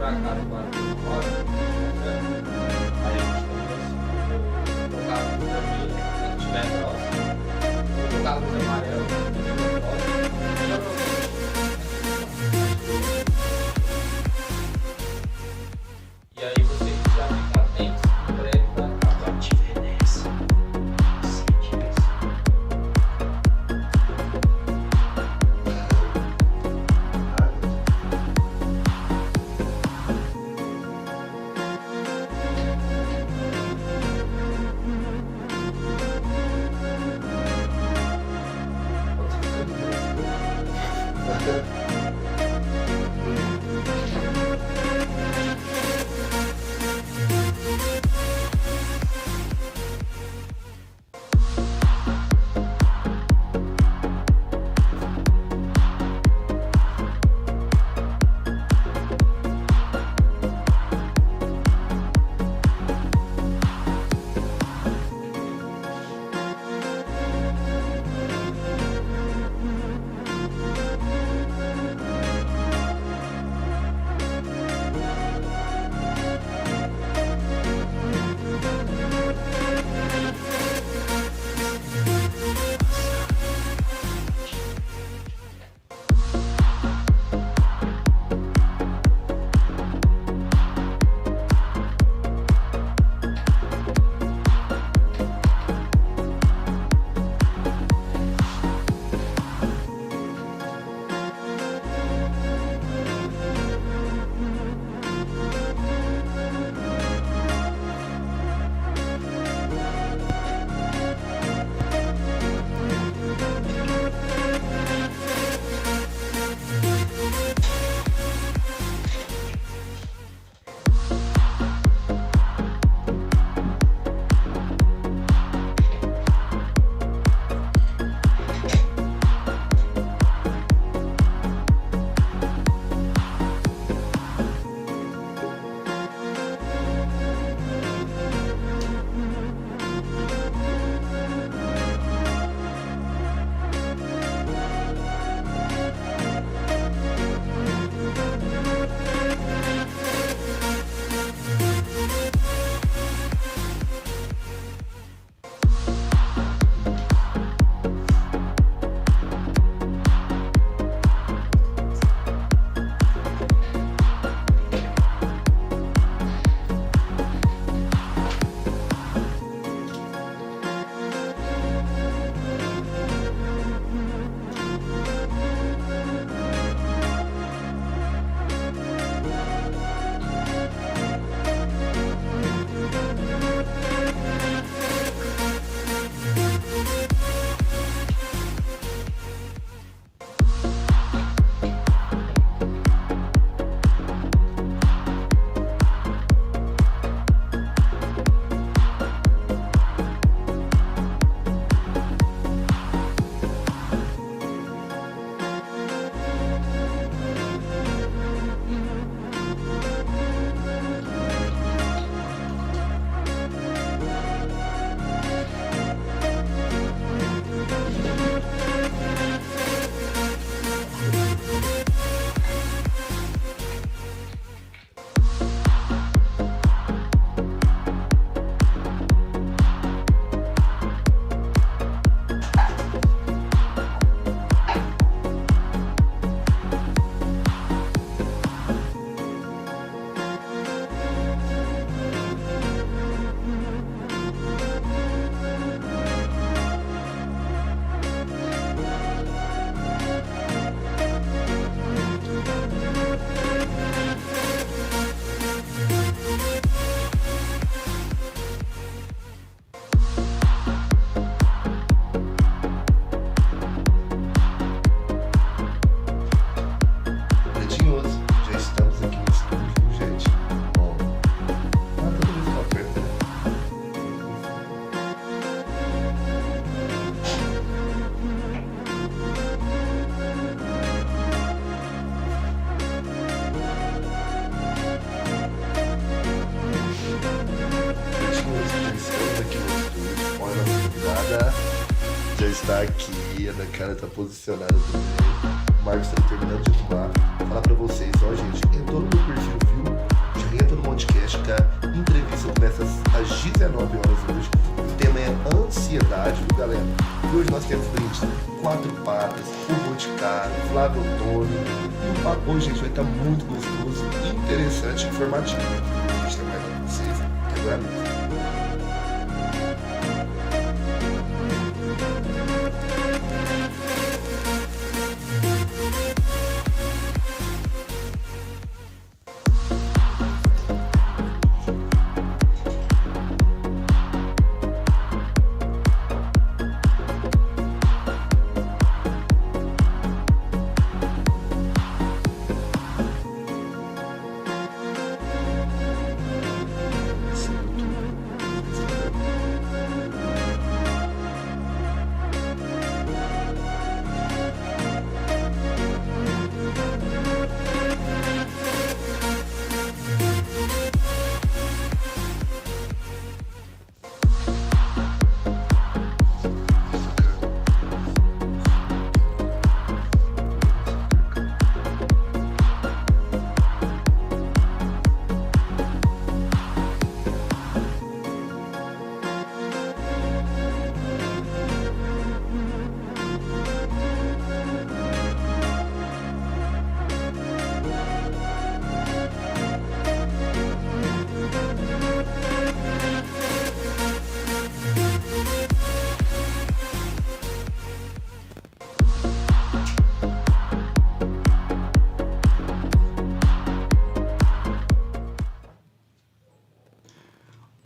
pra cá do barco mora, aí a gente colocar a luz vermelha quando estiver próximo, colocar a luz amarela quando estiver próximo. E aí vocês já ficam atentos no prédio da casa. Te Veneza. já está aqui, a Ana Cara está posicionada também. O Marcos está terminando de arrumar. Falar pra vocês, ó, gente, entrou no meu perfil, viu? Entrevista começa às 19 horas hoje. O tema é ansiedade, viu, galera? E hoje nós temos frente Quatro Patas, o Boticário, Flávio Antônio. E o papo hoje, gente, vai estar muito gostoso, interessante e informativo. A gente trabalha com vocês agora mesmo.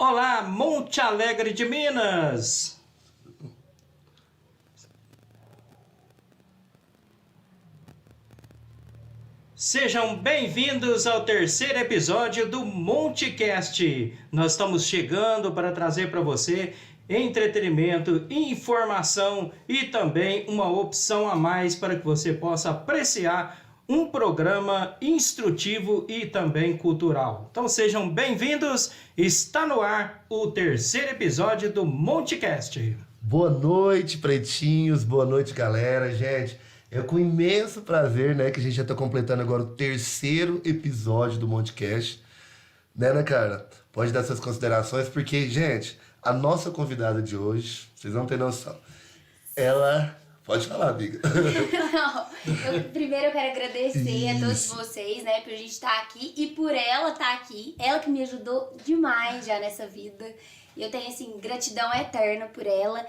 Olá, Monte Alegre de Minas! Sejam bem-vindos ao terceiro episódio do MonteCast. Nós estamos chegando para trazer para você entretenimento, informação e também uma opção a mais para que você possa apreciar um programa instrutivo e também cultural. Então sejam bem-vindos, está no ar o terceiro episódio do MonteCast. Boa noite, pretinhos, boa noite, galera. Gente, é com imenso prazer, né, que a gente já está completando agora o terceiro episódio do MonteCast. Né, Ana Carla? Pode dar suas considerações, porque, gente, a nossa convidada de hoje, vocês não têm noção, ela... Pode falar, amiga. Não, primeiro eu quero agradecer a todos vocês, né, por a gente estar aqui e por ela estar aqui. Ela que me ajudou demais já nessa vida. E eu tenho, assim, gratidão eterna por ela.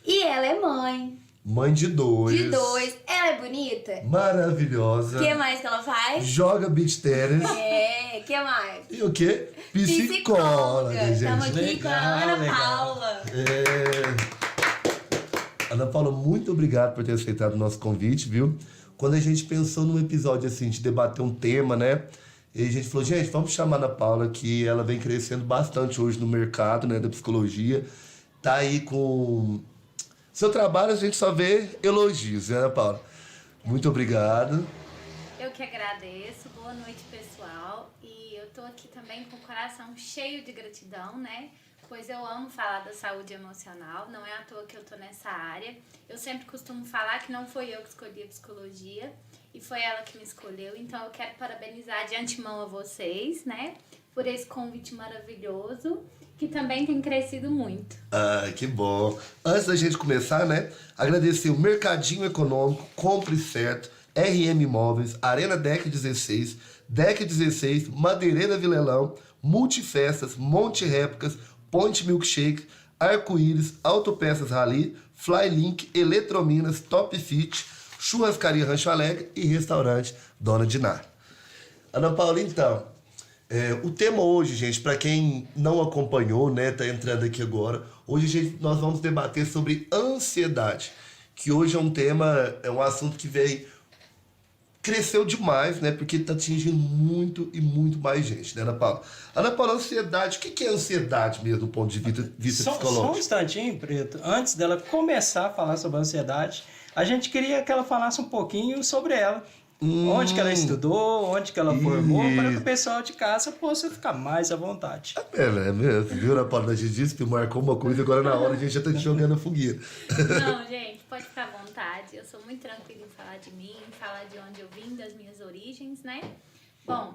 E ela é mãe. Mãe de dois. De dois. Ela é bonita. Maravilhosa. O que mais que ela faz? Joga beach tennis. O que mais? E o quê? Psicóloga, gente. Estamos aqui Legal, com a Ana legal. Paula. Ana Paula, muito obrigado por ter aceitado o nosso convite, viu? Quando a gente pensou num episódio assim, de debater um tema, né? E a gente falou, gente, vamos chamar a Ana Paula, que ela vem crescendo bastante hoje no mercado, né, da psicologia. Tá aí com... Seu trabalho a gente só vê elogios, né, Ana Paula? Muito obrigado. Eu que agradeço, boa noite, pessoal. E eu tô aqui também com o coração cheio de gratidão, né? Pois eu amo falar da saúde emocional, não é à toa que eu tô nessa área. Eu sempre costumo falar que não foi eu que escolhi a psicologia e foi ela que me escolheu. Então eu quero parabenizar de antemão a vocês, né? Por esse convite maravilhoso, que também tem crescido muito. Ah, que bom. Antes da gente começar, né? Agradecer o Mercadinho Econômico, Compre Certo, RM Imóveis, Arena Deck 16, Deck 16, Madeireira Vilelão, Multifestas, Monte Réplicas, Point Milkshake, Arco-Íris, Autopeças Rally, Flylink, Eletrominas, Top Fit, Churrascaria Rancho Alegre e Restaurante Dona Dinar. Ana Paula, então, o tema hoje, gente, para quem não acompanhou, né, tá entrando aqui agora, hoje, gente, nós vamos debater sobre ansiedade, que hoje é um tema, é um assunto que cresceu demais, né? Porque tá atingindo muito e muito mais gente, né, Ana Paula? Ana Paula, ansiedade, o que é ansiedade mesmo, do ponto de vista Só psicológico? um instantinho, Preto. Antes dela começar a falar sobre a ansiedade, a gente queria que ela falasse um pouquinho sobre ela. Onde que ela estudou, onde que ela formou, para que o pessoal de casa possa ficar mais à vontade. É mesmo, viu, Ana Paula? A gente disse que marcou uma coisa, agora na hora a gente já tá te jogando a fogueira. Não, gente, pode ficar à vontade. Eu sou muito tranquila em falar de mim, em falar de onde eu vim, das minhas origens, né? Bom,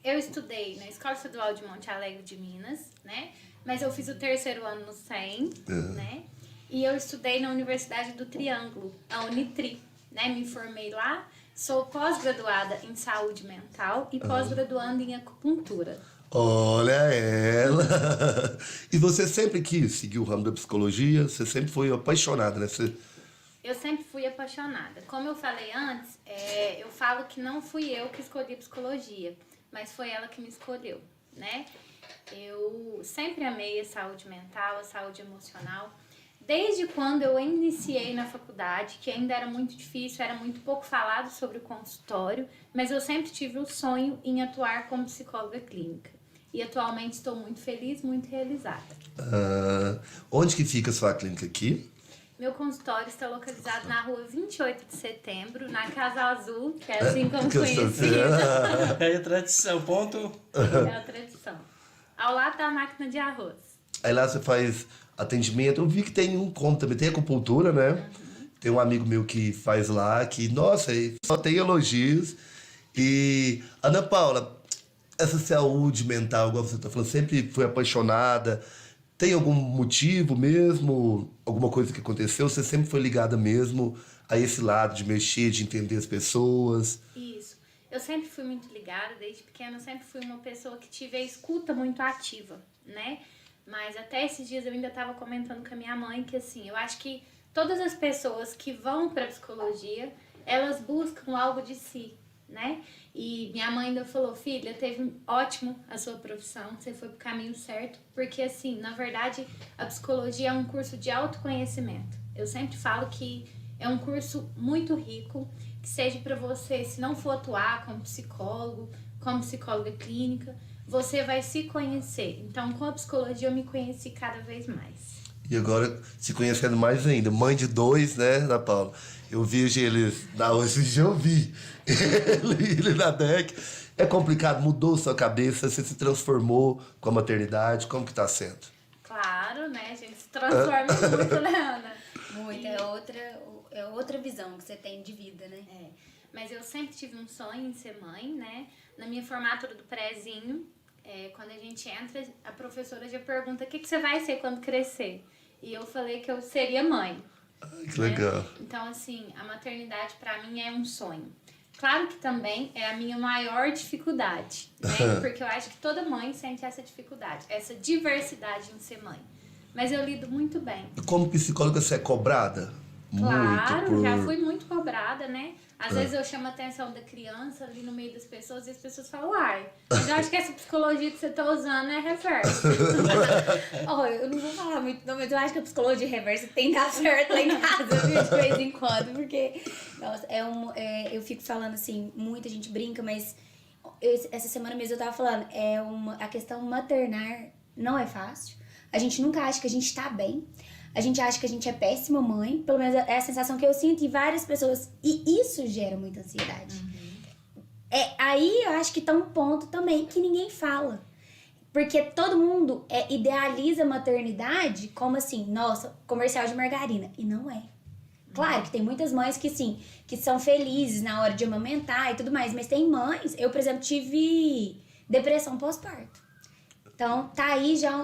Eu estudei na Escola Estadual de Monte Alegre de Minas, né? Mas eu fiz o 3º ano no SEM, né? E eu estudei na Universidade do Triângulo, a Unitri, né? Me formei lá, sou pós-graduada em saúde mental e pós-graduanda em acupuntura. Olha ela! E você sempre quis seguir o ramo da psicologia? Você sempre foi apaixonada, né? Eu sempre fui apaixonada. Como eu falei antes, eu falo que não fui eu que escolhi psicologia, mas foi ela que me escolheu, né? Eu sempre amei a saúde mental, a saúde emocional. Desde quando eu iniciei na faculdade, que ainda era muito difícil, era muito pouco falado sobre o consultório, mas eu sempre tive o sonho em atuar como psicóloga clínica. E atualmente estou muito feliz, muito realizada. Onde que fica a sua clínica aqui? Meu consultório está localizado na rua 28 de setembro, na Casa Azul, que é assim como conhecida. É a tradição, ponto. É a tradição. Ao lado da máquina de arroz. Aí lá você faz atendimento. Eu vi que tem um como também, tem acupuntura, né? Tem um amigo meu que faz lá, que, nossa, só tem elogios. E, Ana Paula, essa saúde mental, igual você tá falando, sempre foi apaixonada. Tem algum motivo mesmo? Alguma coisa que aconteceu? Você sempre foi ligada mesmo a esse lado de mexer, de entender as pessoas? Isso. Eu sempre fui muito ligada, desde pequena eu sempre fui uma pessoa que tive a escuta muito ativa, né? Mas até esses dias eu ainda estava comentando com a minha mãe que, assim, eu acho que todas as pessoas que vão para psicologia, elas buscam algo de si, né? E minha mãe ainda falou, filha, teve ótimo a sua profissão, você foi pro caminho certo, porque, assim, na verdade, a psicologia é um curso de autoconhecimento. Eu sempre falo que é um curso muito rico, que seja para você, se não for atuar como psicólogo, como psicóloga clínica, você vai se conhecer. Então, com a psicologia, eu me conheci cada vez mais. E agora, se conhecendo mais ainda, mãe de 2, né, Ana Paula? Eu vejo eles, hoje já eu vi ele na DEC. É complicado, mudou sua cabeça, você se transformou com a maternidade, como que tá sendo? Claro, né, a gente se transforma muito, né, Ana? Muito, é outra visão que você tem de vida, né? Mas eu sempre tive um sonho em ser mãe, né? Na minha formatura do prézinho, quando a gente entra, a professora já pergunta o que você vai ser quando crescer. E eu falei que eu seria mãe. Ai, que legal. Então, assim, a maternidade pra mim é um sonho. Claro que também é a minha maior dificuldade, né? Porque eu acho que toda mãe sente essa dificuldade, essa diversidade em ser mãe. Mas eu lido muito bem. Como psicóloga, você é cobrada? Claro, muito já fui muito cobrada, né? Às vezes eu chamo a atenção da criança ali no meio das pessoas e as pessoas falam, uai, mas eu acho que essa psicologia que você tá usando é reversa. Eu não vou falar muito, não, mas eu acho que a psicologia reversa tem dado certo lá em casa, viu, de vez em quando, porque, nossa, eu fico falando assim, muita gente brinca, mas essa semana mesmo eu tava falando, a questão maternar não é fácil, a gente nunca acha que a gente tá bem. A gente acha que a gente é péssima mãe, pelo menos é a sensação que eu sinto em várias pessoas. E isso gera muita ansiedade. Aí eu acho que tá um ponto também que ninguém fala. Porque todo mundo idealiza a maternidade como assim, nossa, comercial de margarina. E não é. Claro que tem muitas mães que sim, que são felizes na hora de amamentar e tudo mais. Mas tem mães, eu, por exemplo, tive depressão pós-parto. Então tá aí já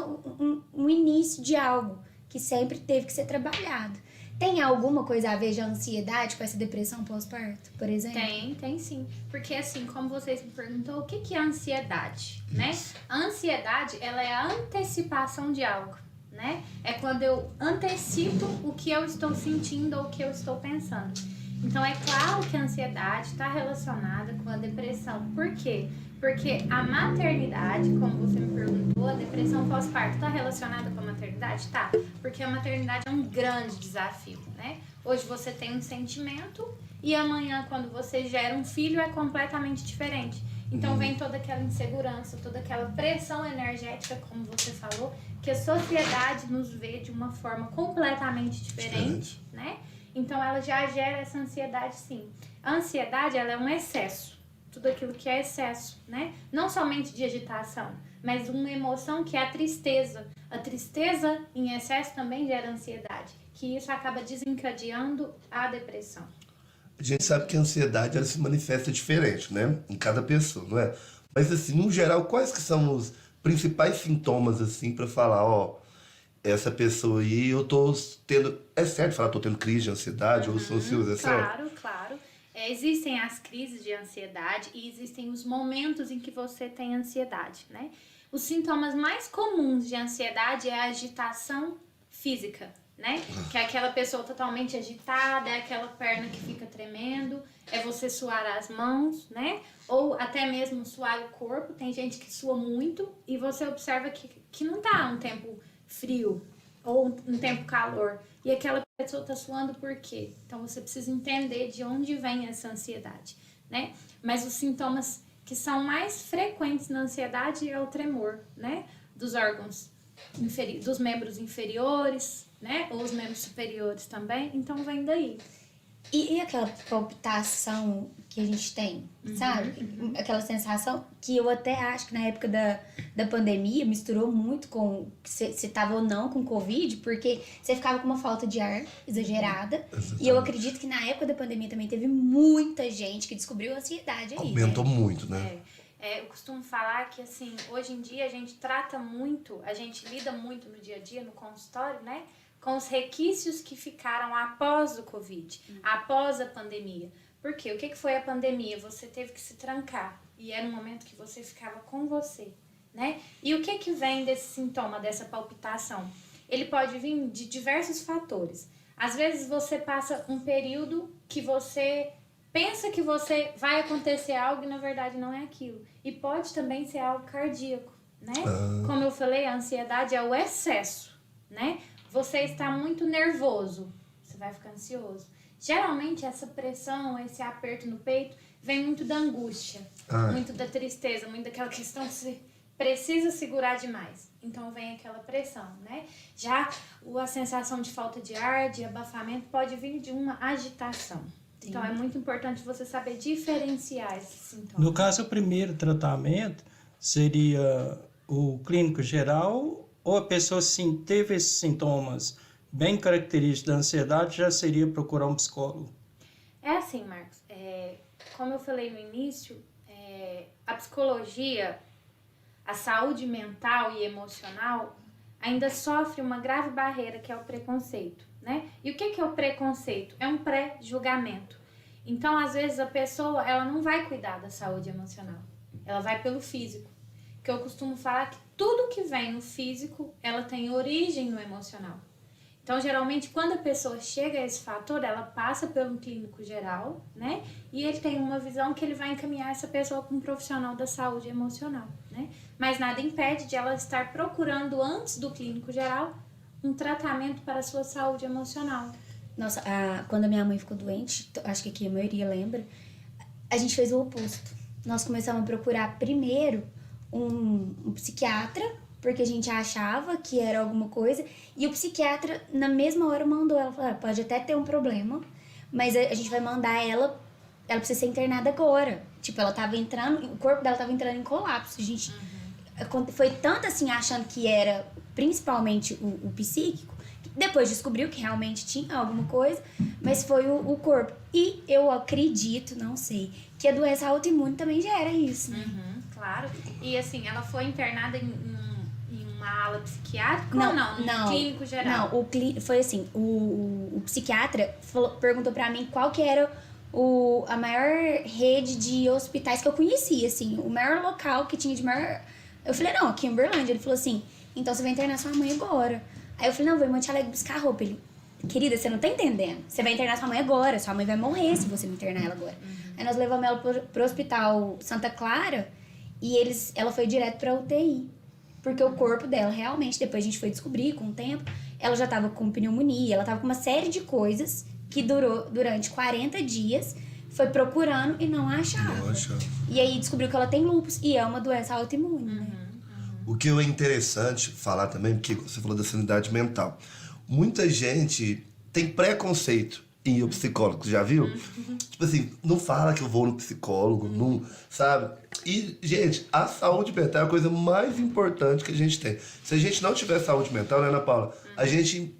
um início de algo que sempre teve que ser trabalhado. Tem alguma coisa a ver de ansiedade com essa depressão pós-parto, por exemplo? Tem sim. Porque assim, como vocês me perguntou, o que é ansiedade, né? A ansiedade, ela é a antecipação de algo, né? É quando eu antecipo o que eu estou sentindo ou o que eu estou pensando. Então, é claro que a ansiedade está relacionada com a depressão. Por quê? Porque a maternidade, como você me perguntou, a depressão pós-parto está relacionada com a maternidade? Tá. Porque a maternidade é um grande desafio, né? Hoje você tem um sentimento e amanhã, quando você gera um filho, é completamente diferente. Então, vem toda aquela insegurança, toda aquela pressão energética, como você falou, que a sociedade nos vê de uma forma completamente diferente, né? Então, ela já gera essa ansiedade, sim. A ansiedade, ela é um excesso. Tudo aquilo que é excesso, né? Não somente de agitação, mas uma emoção que é a tristeza. A tristeza em excesso também gera ansiedade, que isso acaba desencadeando a depressão. A gente sabe que a ansiedade ela se manifesta diferente, né? Em cada pessoa, não é? Mas assim, no geral, quais que são os principais sintomas, assim, pra falar, ó, essa pessoa aí, eu tô tendo... É certo falar, tô tendo crise de ansiedade ou sou ansioso, é certo? Claro, claro. Existem as crises de ansiedade e existem os momentos em que você tem ansiedade, né? Os sintomas mais comuns de ansiedade é a agitação física, né? Que é aquela pessoa totalmente agitada, é aquela perna que fica tremendo, é você suar as mãos, né? Ou até mesmo suar o corpo. Tem gente que sua muito e você observa que não tá um tempo frio ou um tempo calor. E aquela pessoa tá suando por quê? Então você precisa entender de onde vem essa ansiedade, né? Mas os sintomas que são mais frequentes na ansiedade é o tremor, né? Dos órgãos dos membros inferiores, né? Ou os membros superiores também. Então vem daí. E aquela palpitação que a gente tem, sabe? Aquela sensação que eu até acho que na época da pandemia misturou muito com se tava ou não com Covid, porque você ficava com uma falta de ar exagerada. E eu acredito que na época da pandemia também teve muita gente que descobriu a ansiedade aí. Aumentou né? muito, né? Eu costumo falar que, assim, hoje em dia a gente trata muito, a gente lida muito no dia a dia, no consultório, né? Com os requisitos que ficaram após o Covid, após a pandemia. Por quê? O que foi a pandemia? Você teve que se trancar e era um momento que você ficava com você, né? E o que vem desse sintoma, dessa palpitação? Ele pode vir de diversos fatores. Às vezes você passa um período que você pensa que você vai acontecer algo e na verdade não é aquilo. E pode também ser algo cardíaco, né? Como eu falei, a ansiedade é o excesso, né? Você está muito nervoso, você vai ficar ansioso. Geralmente essa pressão, esse aperto no peito vem muito da angústia, muito da tristeza, muito daquela questão que você precisa segurar demais. Então vem aquela pressão, né? Já a sensação de falta de ar, de abafamento pode vir de uma agitação. Sim. Então é muito importante você saber diferenciar esses sintomas. No caso, o primeiro tratamento seria o clínico geral, ou a pessoa sim teve esses sintomas bem característicos da ansiedade, já seria procurar um psicólogo? É assim, Marcos, como eu falei no início, a psicologia, a saúde mental e emocional ainda sofre uma grave barreira que é o preconceito, né? E o que é o preconceito? É um pré-julgamento. Então, às vezes, a pessoa ela não vai cuidar da saúde emocional, ela vai pelo físico. Que eu costumo falar que tudo que vem no físico, ela tem origem no emocional. Então, geralmente, quando a pessoa chega a esse fator, ela passa pelo clínico geral, né? E ele tem uma visão que ele vai encaminhar essa pessoa para um profissional da saúde emocional, né? Mas nada impede de ela estar procurando, antes do clínico geral, um tratamento para a sua saúde emocional. Nossa, quando a minha mãe ficou doente, acho que aqui a maioria lembra, a gente fez o oposto. Nós começamos a procurar primeiro um psiquiatra, porque a gente achava que era alguma coisa, e o psiquiatra na mesma hora mandou ela falar, pode até ter um problema, mas a gente vai mandar ela precisa ser internada agora. Tipo, ela tava entrando, o corpo dela tava entrando em colapso. A gente foi tanto assim achando que era principalmente o psíquico, que depois descobriu que realmente tinha alguma coisa, mas foi o corpo. E eu acredito, não sei, que a doença autoimune também gera isso, né? Claro. E assim, ela foi internada em uma ala psiquiátrica Não, ou não? No clínico geral? Não, foi assim, o psiquiatra perguntou pra mim qual que era a maior rede de hospitais que eu conhecia, assim, o maior local que tinha de maior... Eu falei, não, aqui em Uberlândia. Ele falou assim, então você vai internar sua mãe agora. Aí eu falei, não, vou em Monte Alegre buscar roupa. Ele, querida, você não tá entendendo. Você vai internar sua mãe agora, sua mãe vai morrer se você não internar ela agora. Aí nós levamos ela pro hospital Santa Clara e ela foi direto pra UTI. Porque o corpo dela realmente, depois a gente foi descobrir com o tempo, ela já tava com pneumonia, ela tava com uma série de coisas que durou durante 40 dias, foi procurando e não achava. E aí descobriu que ela tem lúpus e é uma doença autoimune, né? O que é interessante falar também, porque você falou da sanidade mental. Muita gente tem preconceito em ir ao psicólogo, já viu? Tipo assim, não fala que eu vou no psicólogo, não, sabe? E, gente, a saúde mental é a coisa mais importante que a gente tem. Se a gente não tiver saúde mental, né, Ana Paula? A gente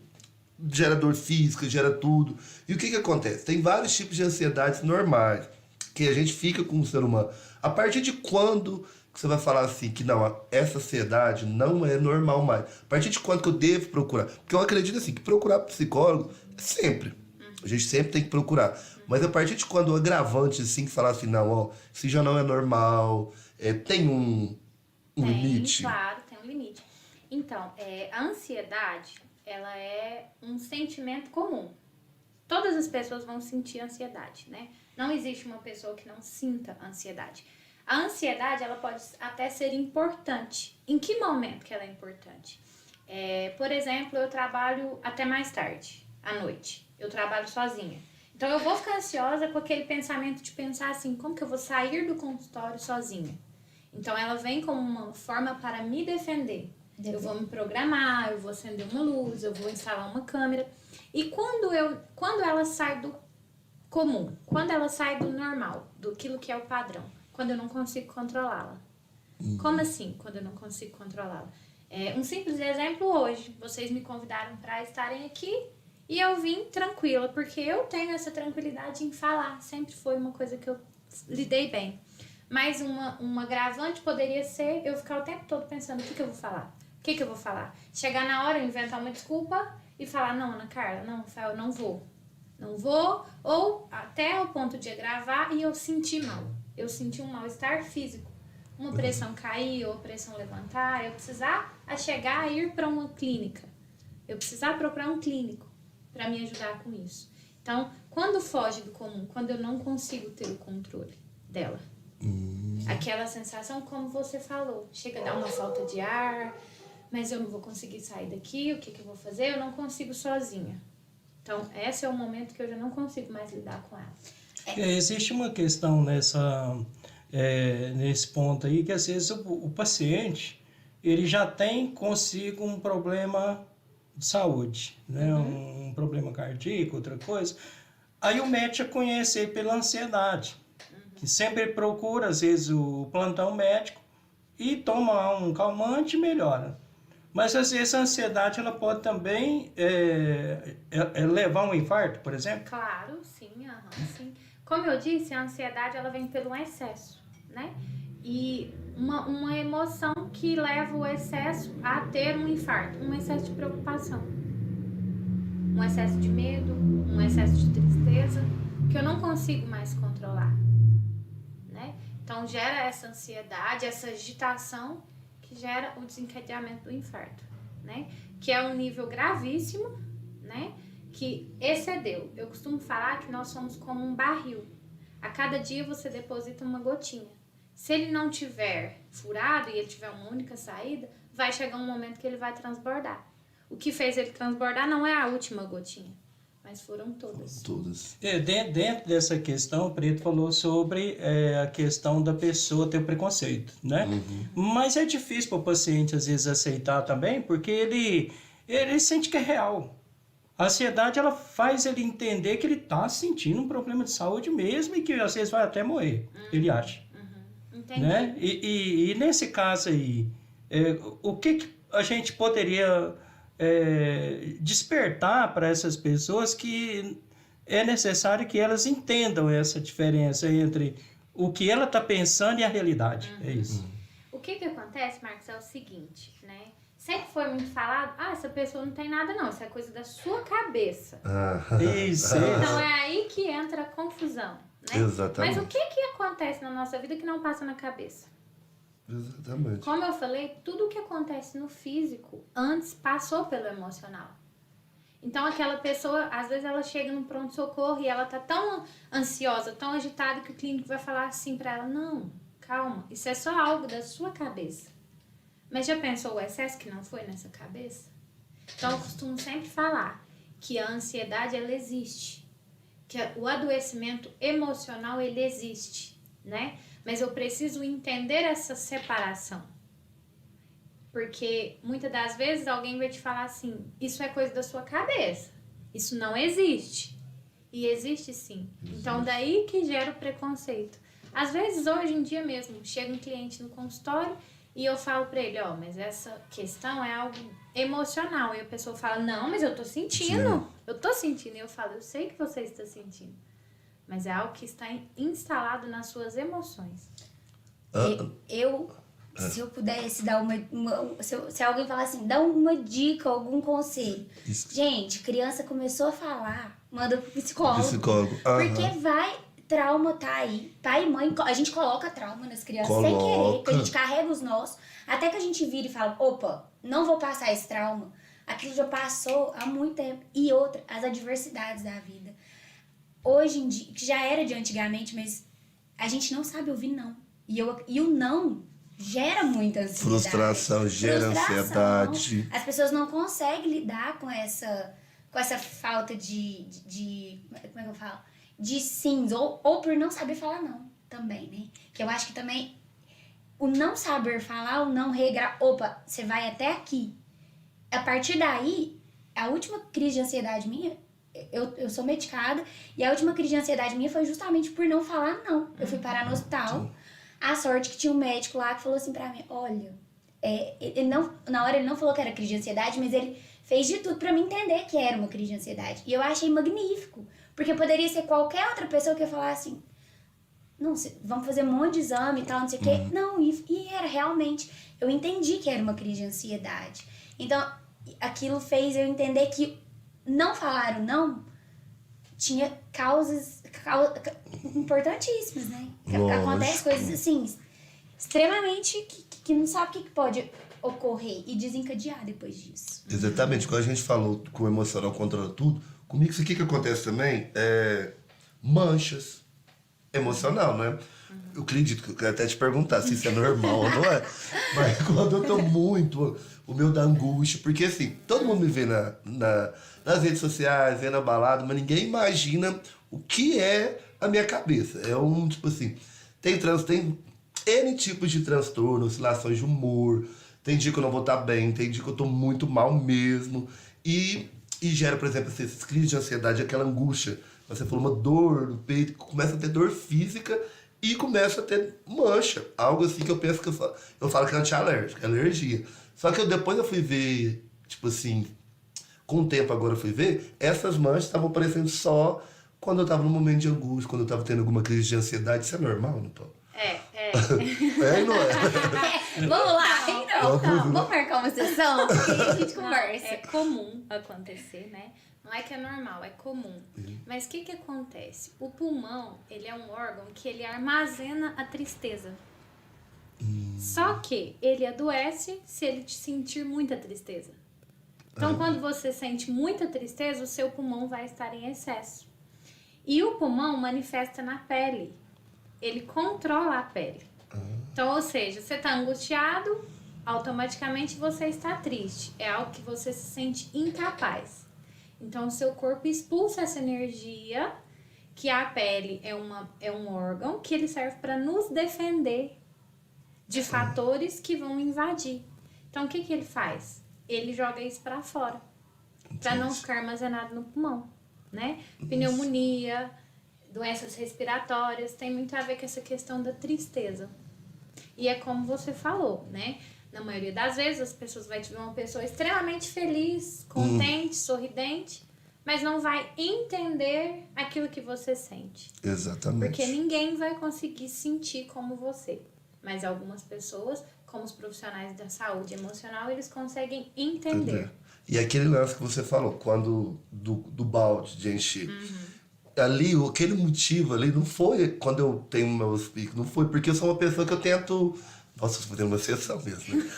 gera dor física, gera tudo. E o que acontece? Tem vários tipos de ansiedades normais que a gente fica com o ser humano. A partir de quando que você vai falar assim, que não, essa ansiedade não é normal mais? A partir de quando que eu devo procurar? Porque eu acredito assim, que procurar psicólogo sempre. A gente sempre tem que procurar. Mas a partir de quando o agravante, assim, que falar assim, não, ó, isso já não é normal, tem um limite? Claro, tem um limite. Então, a ansiedade, ela é um sentimento comum. Todas as pessoas vão sentir ansiedade, né? Não existe uma pessoa que não sinta ansiedade. A ansiedade, ela pode até ser importante. Em que momento que ela é importante? Por exemplo, eu trabalho até mais tarde, à noite. Eu trabalho sozinha. Então, eu vou ficar ansiosa com aquele pensamento de pensar assim, como que eu vou sair do consultório sozinha? Então, ela vem como uma forma para me defender. Eu vou me programar, eu vou acender uma luz, eu vou instalar uma câmera. E quando ela sai do comum, quando ela sai do normal, do aquilo que é o padrão, quando eu não consigo controlá-la. Como assim, quando eu não consigo controlá-la? Um simples exemplo hoje, vocês me convidaram para estarem aqui e eu vim tranquila, porque eu tenho essa tranquilidade em falar, sempre foi uma coisa que eu lidei bem. Mas um agravante poderia ser eu ficar o tempo todo pensando, o que eu vou falar? O que eu vou falar? Chegar na hora, eu inventar uma desculpa e falar, não, Ana Carla, não, Rafael, não vou. Não vou, ou até o ponto de gravar e eu senti mal. Eu senti um mal-estar físico. Uma pressão cair ou pressão levantar, eu precisar chegar a ir para uma clínica. Eu precisar procurar um clínico para me ajudar com isso. Então, quando foge do comum, quando eu não consigo ter o controle dela, aquela sensação, como você falou, chega a dar uma falta de ar, mas eu não vou conseguir sair daqui, o que eu vou fazer? Eu não consigo sozinha. Então, esse é o momento que eu já não consigo mais lidar com ela. Existe uma questão nesse ponto aí, que às vezes o paciente, ele já tem consigo um problema de saúde, né? Um problema cardíaco, outra coisa. Aí o médico conhece ele pela ansiedade, que sempre procura, às vezes, o plantão médico e toma um calmante e melhora. Mas, às vezes, a ansiedade ela pode também levar a um infarto, por exemplo? Claro, sim, sim. Como eu disse, a ansiedade ela vem pelo excesso, né? E uma emoção que leva o excesso a ter um infarto, um excesso de preocupação, um excesso de medo, um excesso de tristeza, que eu não consigo mais controlar, né? Então, gera essa ansiedade, essa agitação, que gera o desencadeamento do infarto, né? Que é um nível gravíssimo, né? Que excedeu. Eu costumo falar que nós somos como um barril. A cada dia você deposita uma gotinha. Se ele não tiver furado e ele tiver uma única saída, vai chegar um momento que ele vai transbordar. O que fez ele transbordar não é a última gotinha, mas foram todas. Dentro dessa questão, o Preto falou sobre a questão da pessoa ter preconceito, né? Mas é difícil para o paciente, às vezes, aceitar também, porque ele sente que é real. A ansiedade, ela faz ele entender que ele está sentindo um problema de saúde mesmo e que, às vezes, vai até morrer, ele acha. Entendi. Né? E nesse caso aí, o que a gente poderia despertar para essas pessoas que é necessário que elas entendam essa diferença entre o que ela está pensando e a realidade? É isso. O que acontece, Marcos, é o seguinte, né? Sempre foi muito falado, essa pessoa não tem nada não, isso é coisa da sua cabeça. Isso. Então é aí que entra a confusão, né? Exatamente. Mas o que acontece na nossa vida que não passa na cabeça? Exatamente. Como eu falei, tudo o que acontece no físico antes passou pelo emocional. Então aquela pessoa, às vezes ela chega no pronto-socorro e ela tá tão ansiosa, tão agitada que o clínico vai falar assim pra ela, não, calma, isso é só algo da sua cabeça. Mas já pensou o excesso que não foi nessa cabeça? Então eu costumo sempre falar que a ansiedade ela existe, que o adoecimento emocional ele existe, né? Mas eu preciso entender essa separação. Porque muitas das vezes alguém vai te falar assim, isso é coisa da sua cabeça, isso não existe. E existe sim. Então daí que gera o preconceito. Às vezes hoje em dia mesmo, chega um cliente no consultório e eu falo pra ele, mas essa questão é algo emocional. E a pessoa fala, não, mas eu tô sentindo. Eu tô sentindo. E eu falo, eu sei que você está sentindo. Mas é algo que está instalado nas suas emoções. Eu Se eu pudesse dar se alguém falar assim, dá uma dica, algum conselho. Isso. Gente, criança começou a falar, manda pro psicólogo. Psicólogo. Porque trauma tá aí. Pai e mãe, a gente coloca trauma nas crianças sem querer, porque a gente carrega os nossos, até que a gente vira e fala, opa, não vou passar esse trauma. Aquilo já passou há muito tempo. E outra, as adversidades da vida. Hoje em dia, que já era de antigamente, mas a gente não sabe ouvir não. E o não gera muita ansiedade. Frustração, gera ansiedade. As pessoas não conseguem lidar com essa falta de como é que eu falo? De sims, ou por não saber falar não, também, né? Que eu acho que também o não saber falar, o não regrar, opa, você vai até aqui. A partir daí, a última crise de ansiedade minha, eu sou medicada, e a última crise de ansiedade minha foi justamente por não falar não. Eu fui parar no hospital. A sorte que tinha um médico lá que falou assim pra mim, olha, na hora ele não falou que era crise de ansiedade, mas ele fez de tudo pra mim entender que era uma crise de ansiedade. E eu achei magnífico, porque poderia ser qualquer outra pessoa que ia falar assim, não, vamos fazer um monte de exame e tal, não sei o quê. Não, e era realmente, eu entendi que era uma crise de ansiedade. Então, aquilo fez eu entender que não falar o não tinha causas importantíssimas, né? Acontece coisas assim, extremamente que não sabe o que pode ocorrer e desencadear depois disso. Exatamente, quando a gente falou que o emocional controla tudo, comigo isso aqui que acontece também é manchas emocional, né? Eu acredito que eu quero até te perguntar se isso é normal ou não é. Mas quando eu tô muito, o meu da angústia, porque assim, todo mundo me vê nas redes sociais, vê na balada, mas ninguém imagina o que é a minha cabeça. É tipo assim, tem N tipos de transtorno, oscilações de humor, tem dia que eu não vou estar bem, tem dia que eu tô muito mal mesmo. E gera, por exemplo, essas crises de ansiedade, aquela angústia. Você falou uma dor no peito, começa a ter dor física e começa a ter mancha. Algo assim que eu penso que eu falo que é antialérgico, é alergia. Só que depois eu fui ver, tipo assim, com o tempo agora eu fui ver, essas manchas estavam aparecendo só quando eu tava num momento de angústia, quando eu tava tendo alguma crise de ansiedade. Isso é normal, não pode? É, não é? Vamos lá, então. Vamos marcar uma sessão e a gente conversa. É comum acontecer, né? Não é que é normal, é comum. Mas o que acontece? O pulmão, ele é um órgão que ele armazena a tristeza. Só que ele adoece se ele te sentir muita tristeza. Então, quando você sente muita tristeza, o seu pulmão vai estar em excesso. E o pulmão manifesta na pele. Ele controla a pele. Então, ou seja, você está angustiado, automaticamente você está triste. É algo que você se sente incapaz. Então, o seu corpo expulsa essa energia, que a pele é um órgão que ele serve para nos defender de fatores que vão invadir. Então, o que ele faz? Ele joga isso para fora, para não ficar armazenado no pulmão, né? Pneumonia, doenças respiratórias, tem muito a ver com essa questão da tristeza. E é como você falou, né? Na maioria das vezes, as pessoas vão te ver uma pessoa extremamente feliz, contente, sorridente, mas não vai entender aquilo que você sente. Exatamente. Porque ninguém vai conseguir sentir como você. Mas algumas pessoas, como os profissionais da saúde emocional, eles conseguem entender. E aquele lance que você falou, quando do balde de encher. Ali, aquele motivo ali não foi quando eu tenho meus picos, não foi porque eu sou uma pessoa que eu tento. Nossa, eu vou fazer uma sessão mesmo, né?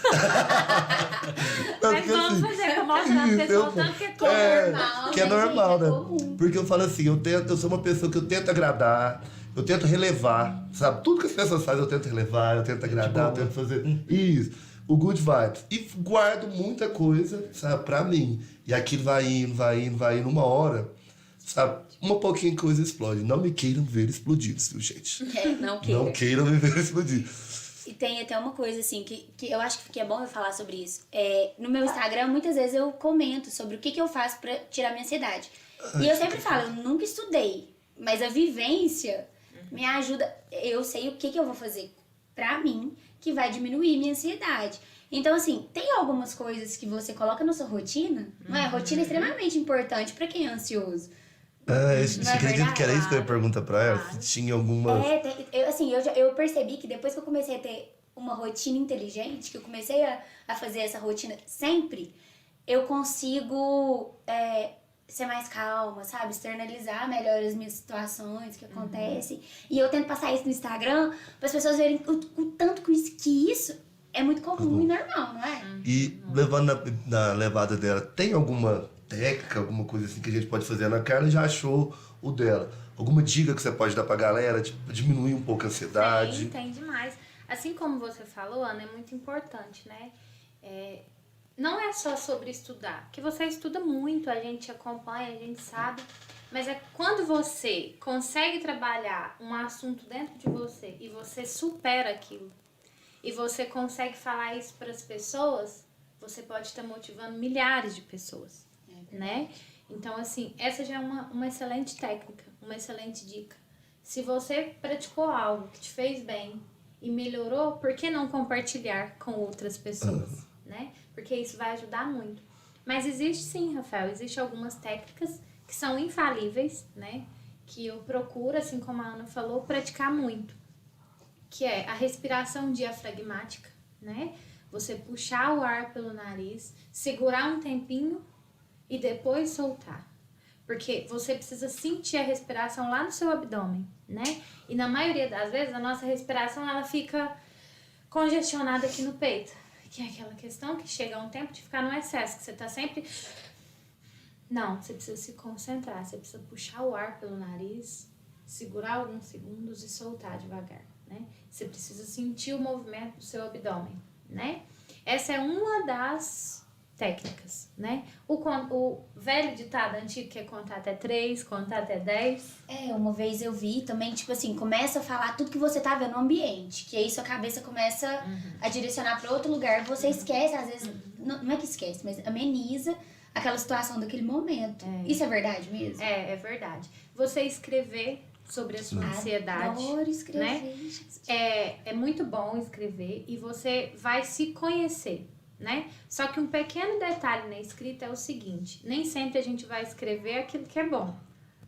Mas vamos fazer com mostrando a pessoa tanto que é normal. Que é normal, né? Porque eu falo assim, eu sou uma pessoa que eu tento agradar, eu tento relevar, sabe? Tudo que as pessoas fazem eu tento relevar, eu tento agradar, eu tento fazer isso. O good vibes. E guardo muita coisa, sabe, pra mim. E aquilo vai indo, uma hora, sabe? Uma pouquinho coisa explode. Não me queiram ver explodidos, viu, gente? Não queiram me ver explodidos. E tem até uma coisa, assim, que eu acho que é bom eu falar sobre isso. No meu Instagram, muitas vezes eu comento sobre o que eu faço pra tirar minha ansiedade. E eu sempre falo, eu nunca estudei, mas a vivência me ajuda. Eu sei o que eu vou fazer pra mim que vai diminuir minha ansiedade. Então, assim, tem algumas coisas que você coloca na sua rotina, não é? A rotina é extremamente importante pra quem é ansioso. Você acredita que era isso que eu ia perguntar pra ela? Se tinha alguma... Eu percebi que depois que eu comecei a ter uma rotina inteligente, que eu comecei a fazer essa rotina sempre, eu consigo ser mais calma, sabe? Externalizar melhor as minhas situações que acontecem. E eu tento passar isso no Instagram para as pessoas verem o tanto que isso é muito comum e normal, não é? E levando na levada dela, tem alguma técnica, alguma coisa assim que a gente pode fazer? A Ana Carla já achou o dela. Alguma dica que você pode dar pra galera, tipo, diminuir um pouco a ansiedade? Tem demais. Assim como você falou, Ana, é muito importante, né? Não é só sobre estudar, que você estuda muito, a gente acompanha, a gente sabe, mas é quando você consegue trabalhar um assunto dentro de você e você supera aquilo, e você consegue falar isso para as pessoas, você pode estar motivando milhares de pessoas, né? Então, assim, essa já é uma excelente técnica, uma excelente dica. Se você praticou algo que te fez bem e melhorou, por que não compartilhar com outras pessoas, né? Porque isso vai ajudar muito. Mas existe sim, Rafael, existem algumas técnicas que são infalíveis, né? Que eu procuro, assim como a Ana falou, praticar muito. Que é a respiração diafragmática, né? Você puxar o ar pelo nariz, segurar um tempinho e depois soltar. Porque você precisa sentir a respiração lá no seu abdômen, né? E na maioria das vezes a nossa respiração ela fica congestionada aqui no peito. Que é aquela questão que chega a um tempo de ficar no excesso, que você tá sempre... Não, você precisa se concentrar, você precisa puxar o ar pelo nariz, segurar alguns segundos e soltar devagar, né? Você precisa sentir o movimento do seu abdômen, né? Essa é uma das técnicas, né? O velho ditado antigo que é contar até 3, contar até 10. Uma vez eu vi também, tipo assim, começa a falar tudo que você tá vendo no ambiente, que aí sua cabeça começa a direcionar para outro lugar, você esquece, às vezes, não é que esquece, mas ameniza aquela situação daquele momento. Isso é verdade mesmo? É verdade. Você escrever sobre a sua ansiedade, Adoro escrever, né? gente. É muito bom escrever e você vai se conhecer, né? Só que um pequeno detalhe na escrita é o seguinte, nem sempre a gente vai escrever aquilo que é bom.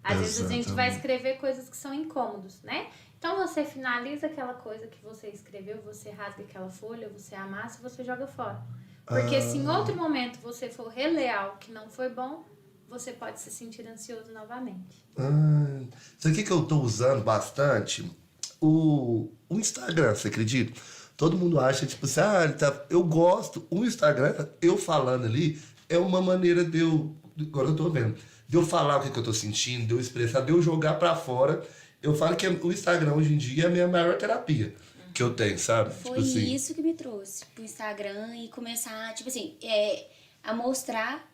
Às vezes a gente vai escrever coisas que são incômodos, né? Então você finaliza aquela coisa que você escreveu, você rasga aquela folha, você amassa e você joga fora. Porque se em outro momento você for reler algo que não foi bom, você pode se sentir ansioso novamente. Isso aqui que eu tô usando bastante, o Instagram, você acredita? Todo mundo acha, tipo assim, eu gosto, o Instagram, eu falando ali, é uma maneira de eu, agora eu tô vendo, de eu falar o que eu tô sentindo, de eu expressar, de eu jogar pra fora. Eu falo que o Instagram hoje em dia é a minha maior terapia que eu tenho, sabe? Foi tipo assim, isso que me trouxe pro Instagram e começar, tipo assim, a mostrar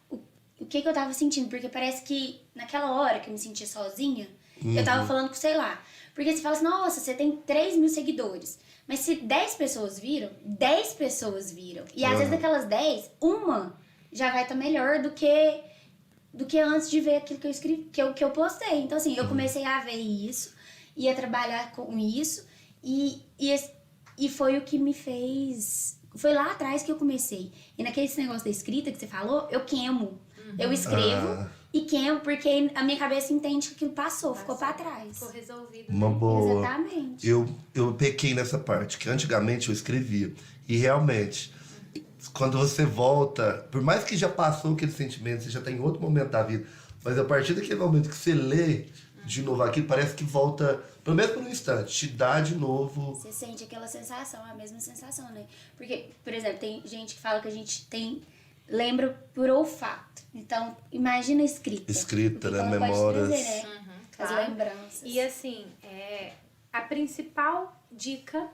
o que eu tava sentindo. Porque parece que naquela hora que eu me sentia sozinha, eu tava falando com, sei lá. Porque você fala assim, nossa, você tem 3.000 seguidores. Mas se 10 pessoas viram, 10 pessoas viram. E às vezes daquelas 10, uma já vai estar melhor do que antes de ver aquilo que eu escrevi, que eu postei. Então assim, eu comecei a ver isso, ia trabalhar com isso. E foi o que me fez... Foi lá atrás que eu comecei. E naquele negócio da escrita que você falou, eu queimo. Eu escrevo e queimo, porque a minha cabeça entende que aquilo passou, ficou pra trás. Ficou resolvido. uma boa. Exatamente. Eu pequei nessa parte, que antigamente eu escrevia. E realmente, quando você volta, por mais que já passou aquele sentimento, você já tá em outro momento da vida, mas a partir daquele momento que você lê de novo aquilo, parece que volta, pelo menos por um instante, te dá de novo. Você sente aquela sensação, a mesma sensação, né? Porque, por exemplo, tem gente que fala que a gente lembra por olfato. Então, imagina a escrita. Escrita, né? Então, ela pode Memórias. trazer, né? As Claro. lembranças. E assim, a principal dica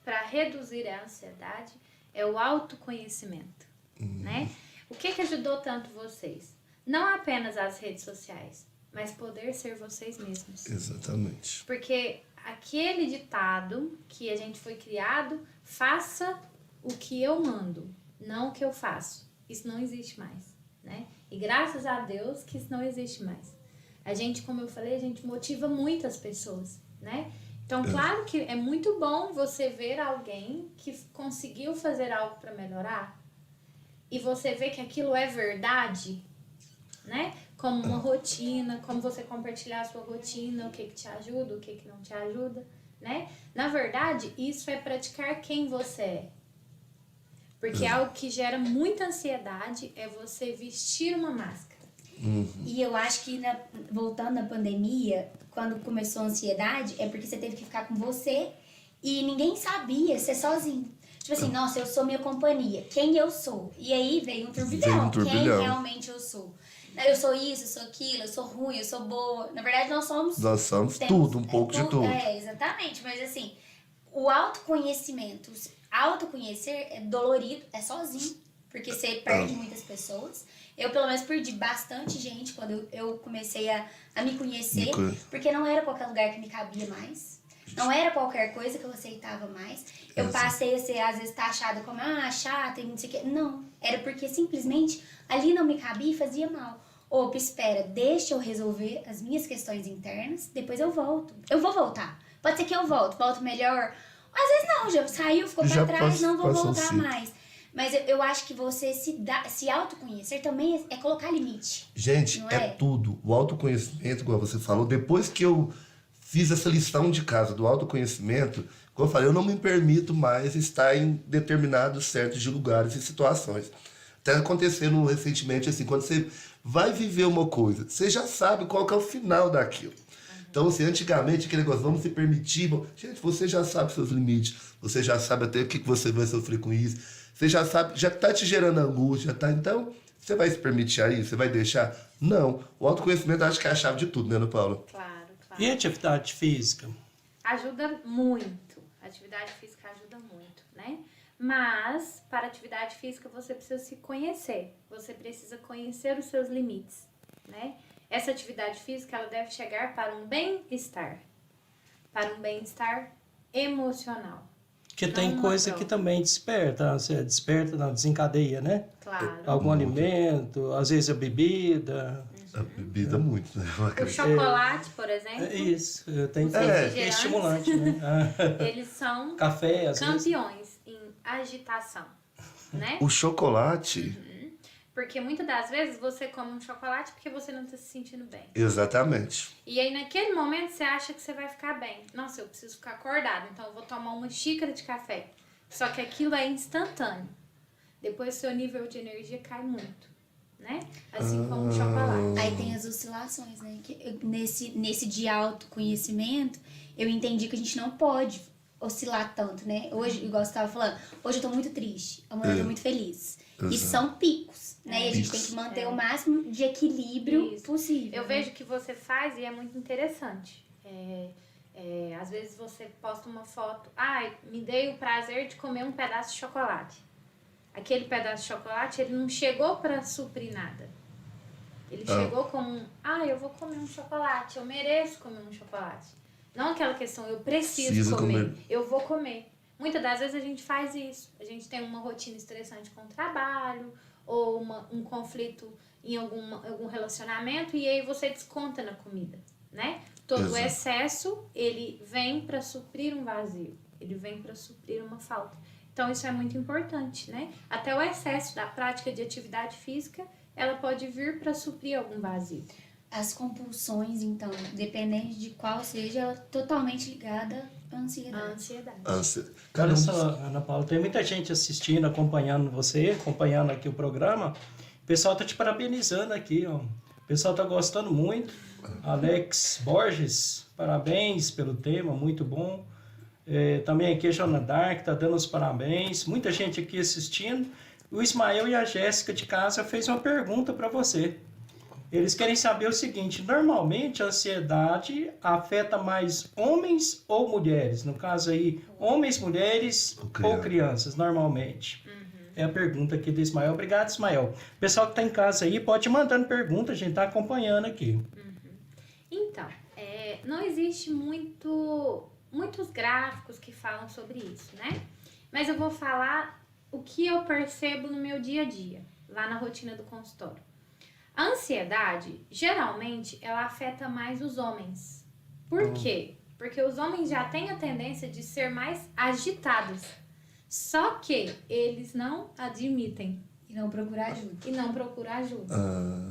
para reduzir a ansiedade é o autoconhecimento, né? O que ajudou tanto vocês? Não apenas as redes sociais, mas poder ser vocês mesmos. Exatamente. Porque aquele ditado que a gente foi criado, faça o que eu mando, não o que eu faço. Isso não existe mais, né? E graças a Deus que isso não existe mais. A gente, como eu falei, a gente motiva muitas pessoas, né? Então, claro que é muito bom você ver alguém que conseguiu fazer algo para melhorar e você vê que aquilo é verdade, né? Como uma rotina, como você compartilhar a sua rotina, o que te ajuda, o que não te ajuda, né? Na verdade, isso é praticar quem você é. Porque algo que gera muita ansiedade é você vestir uma máscara. E eu acho que, voltando na pandemia, quando começou a ansiedade, é porque você teve que ficar com você e ninguém sabia ser sozinho. Tipo assim, nossa, eu sou minha companhia. Quem eu sou? E aí veio um turbilhão. Quem realmente eu sou? Eu sou isso, eu sou aquilo, eu sou ruim, eu sou boa. Na verdade, nós somos... Nós somos tudo, um pouco de tudo. Exatamente. Mas assim, o autoconhecimento, autoconhecer é dolorido, é sozinho. Porque você perde muitas pessoas. Eu, pelo menos, perdi bastante gente quando eu comecei a me conhecer. Porque não era qualquer lugar que me cabia mais. Não era qualquer coisa que eu aceitava mais. Eu passei a ser, às vezes, taxada como, chata e não sei o quê. Não. Era porque, simplesmente, ali não me cabia e fazia mal. Opa, espera, deixa eu resolver as minhas questões internas, depois eu volto. Eu vou voltar. Pode ser que eu volto melhor. Às vezes não, já saiu, ficou pra trás, não vou voltar mais. Mas eu acho que você se autoconhecer também é colocar limite. Gente, é tudo. O autoconhecimento, igual você falou, depois que eu fiz essa lição de casa do autoconhecimento, como eu falei, eu não me permito mais estar em determinados certos de lugares e situações. Até acontecendo recentemente, assim, quando você vai viver uma coisa, você já sabe qual que é o final daquilo. Então, assim, antigamente, aquele negócio, vamos se permitir. Gente, você já sabe seus limites, você já sabe até o que você vai sofrer com isso, você já sabe, já tá te gerando angústia, tá? Então, você vai se permitir aí? Você vai deixar? Não. O autoconhecimento acho que é a chave de tudo, né, Ana Paula? Claro. E a atividade física? Ajuda muito. A atividade física ajuda muito, né? Mas, para a atividade física, você precisa se conhecer. Você precisa conhecer os seus limites, né? Essa atividade física, ela deve chegar para um bem-estar. Para um bem-estar emocional. Que tem coisa que também desperta. Você desperta, não, desencadeia, né? Claro. Algum alimento, às vezes a bebida. A bebida muito, né? O chocolate, por exemplo. Isso, tem que é estimulante, né? Eles são café, às campeões em agitação, né? O chocolate... Porque muitas das vezes você come um chocolate porque você não está se sentindo bem. Exatamente. E aí naquele momento você acha que você vai ficar bem. Nossa, eu preciso ficar acordado, então eu vou tomar uma xícara de café. Só que aquilo é instantâneo. Depois seu nível de energia cai muito, né? Assim como o chocolate. Aí tem as oscilações, né? Que nesse de autoconhecimento, eu entendi que a gente não pode oscilar tanto, né? Hoje, igual você estava falando, hoje eu tô muito triste, amanhã eu tô muito feliz. E são picos, né? E a gente tem que manter o máximo de equilíbrio possível. Eu vejo que você faz e é muito interessante. Às vezes você posta uma foto, me dei o prazer de comer um pedaço de chocolate. Aquele pedaço de chocolate, ele não chegou para suprir nada. Ele chegou como eu vou comer um chocolate, eu mereço comer um chocolate. Não aquela questão, eu preciso comer, eu vou comer. Muitas das vezes a gente faz isso. A gente tem uma rotina estressante com o trabalho, ou um conflito em algum relacionamento, e aí você desconta na comida, né? Todo o excesso, ele vem para suprir um vazio, ele vem para suprir uma falta. Então isso é muito importante, né? Até o excesso da prática de atividade física, ela pode vir para suprir algum vazio. As compulsões, então, dependendo de qual seja, ela é totalmente ligada à ansiedade. Olha só, Ana Paula, tem muita gente assistindo, acompanhando você, acompanhando aqui o programa. O pessoal tá te parabenizando aqui, ó. O pessoal tá gostando muito. Alex Borges, parabéns pelo tema, muito bom. Também aqui a Joana Dark tá dando os parabéns. Muita gente aqui assistindo. O Ismael e a Jéssica de casa fez uma pergunta para você. Eles querem saber o seguinte: normalmente a ansiedade afeta mais homens ou mulheres? No caso aí, homens, mulheres ou crianças, normalmente. É a pergunta aqui do Ismael. Obrigado, Ismael. O pessoal que está em casa aí pode ir mandando pergunta, a gente está acompanhando aqui. Então, não existe muitos gráficos que falam sobre isso, né? Mas eu vou falar o que eu percebo no meu dia a dia, lá na rotina do consultório. A ansiedade, geralmente, ela afeta mais os homens. Por quê? Porque os homens já têm a tendência de ser mais agitados. Só que eles não admitem. E não procurar ajuda. E não procura ajuda.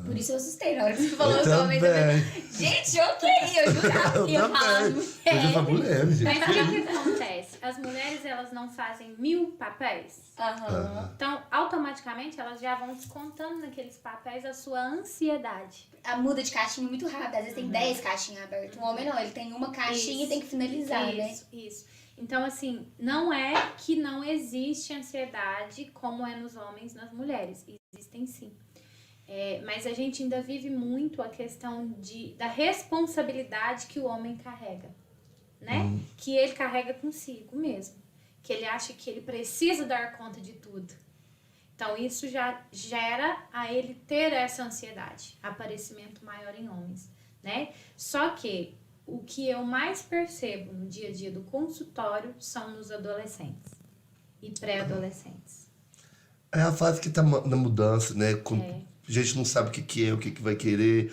Por isso eu assustei na hora que você falou Eu os homens também. Gente, ok, eu jurava que ia falar Eu já falo mulher, gente. Mas o que acontece? As mulheres, elas não fazem 1000 papéis. Aham. Então, automaticamente, elas já vão descontando naqueles papéis a sua ansiedade. A muda de caixinha muito rápido. Às vezes tem 10 caixinhas abertas. Um homem não, ele tem uma caixinha e tem que finalizar, né? Isso. Então, assim, não é que não existe ansiedade como é nos homens e nas mulheres. Existem sim. Mas a gente ainda vive muito a questão da responsabilidade que o homem carrega, né? Que ele carrega consigo mesmo. Que ele acha que ele precisa dar conta de tudo. Então, isso já gera a ele ter essa ansiedade, aparecimento maior em homens, né? Só que o que eu mais percebo no dia a dia do consultório são nos adolescentes e pré-adolescentes. É a fase que tá na mudança, né? A gente não sabe o que é, o que vai querer,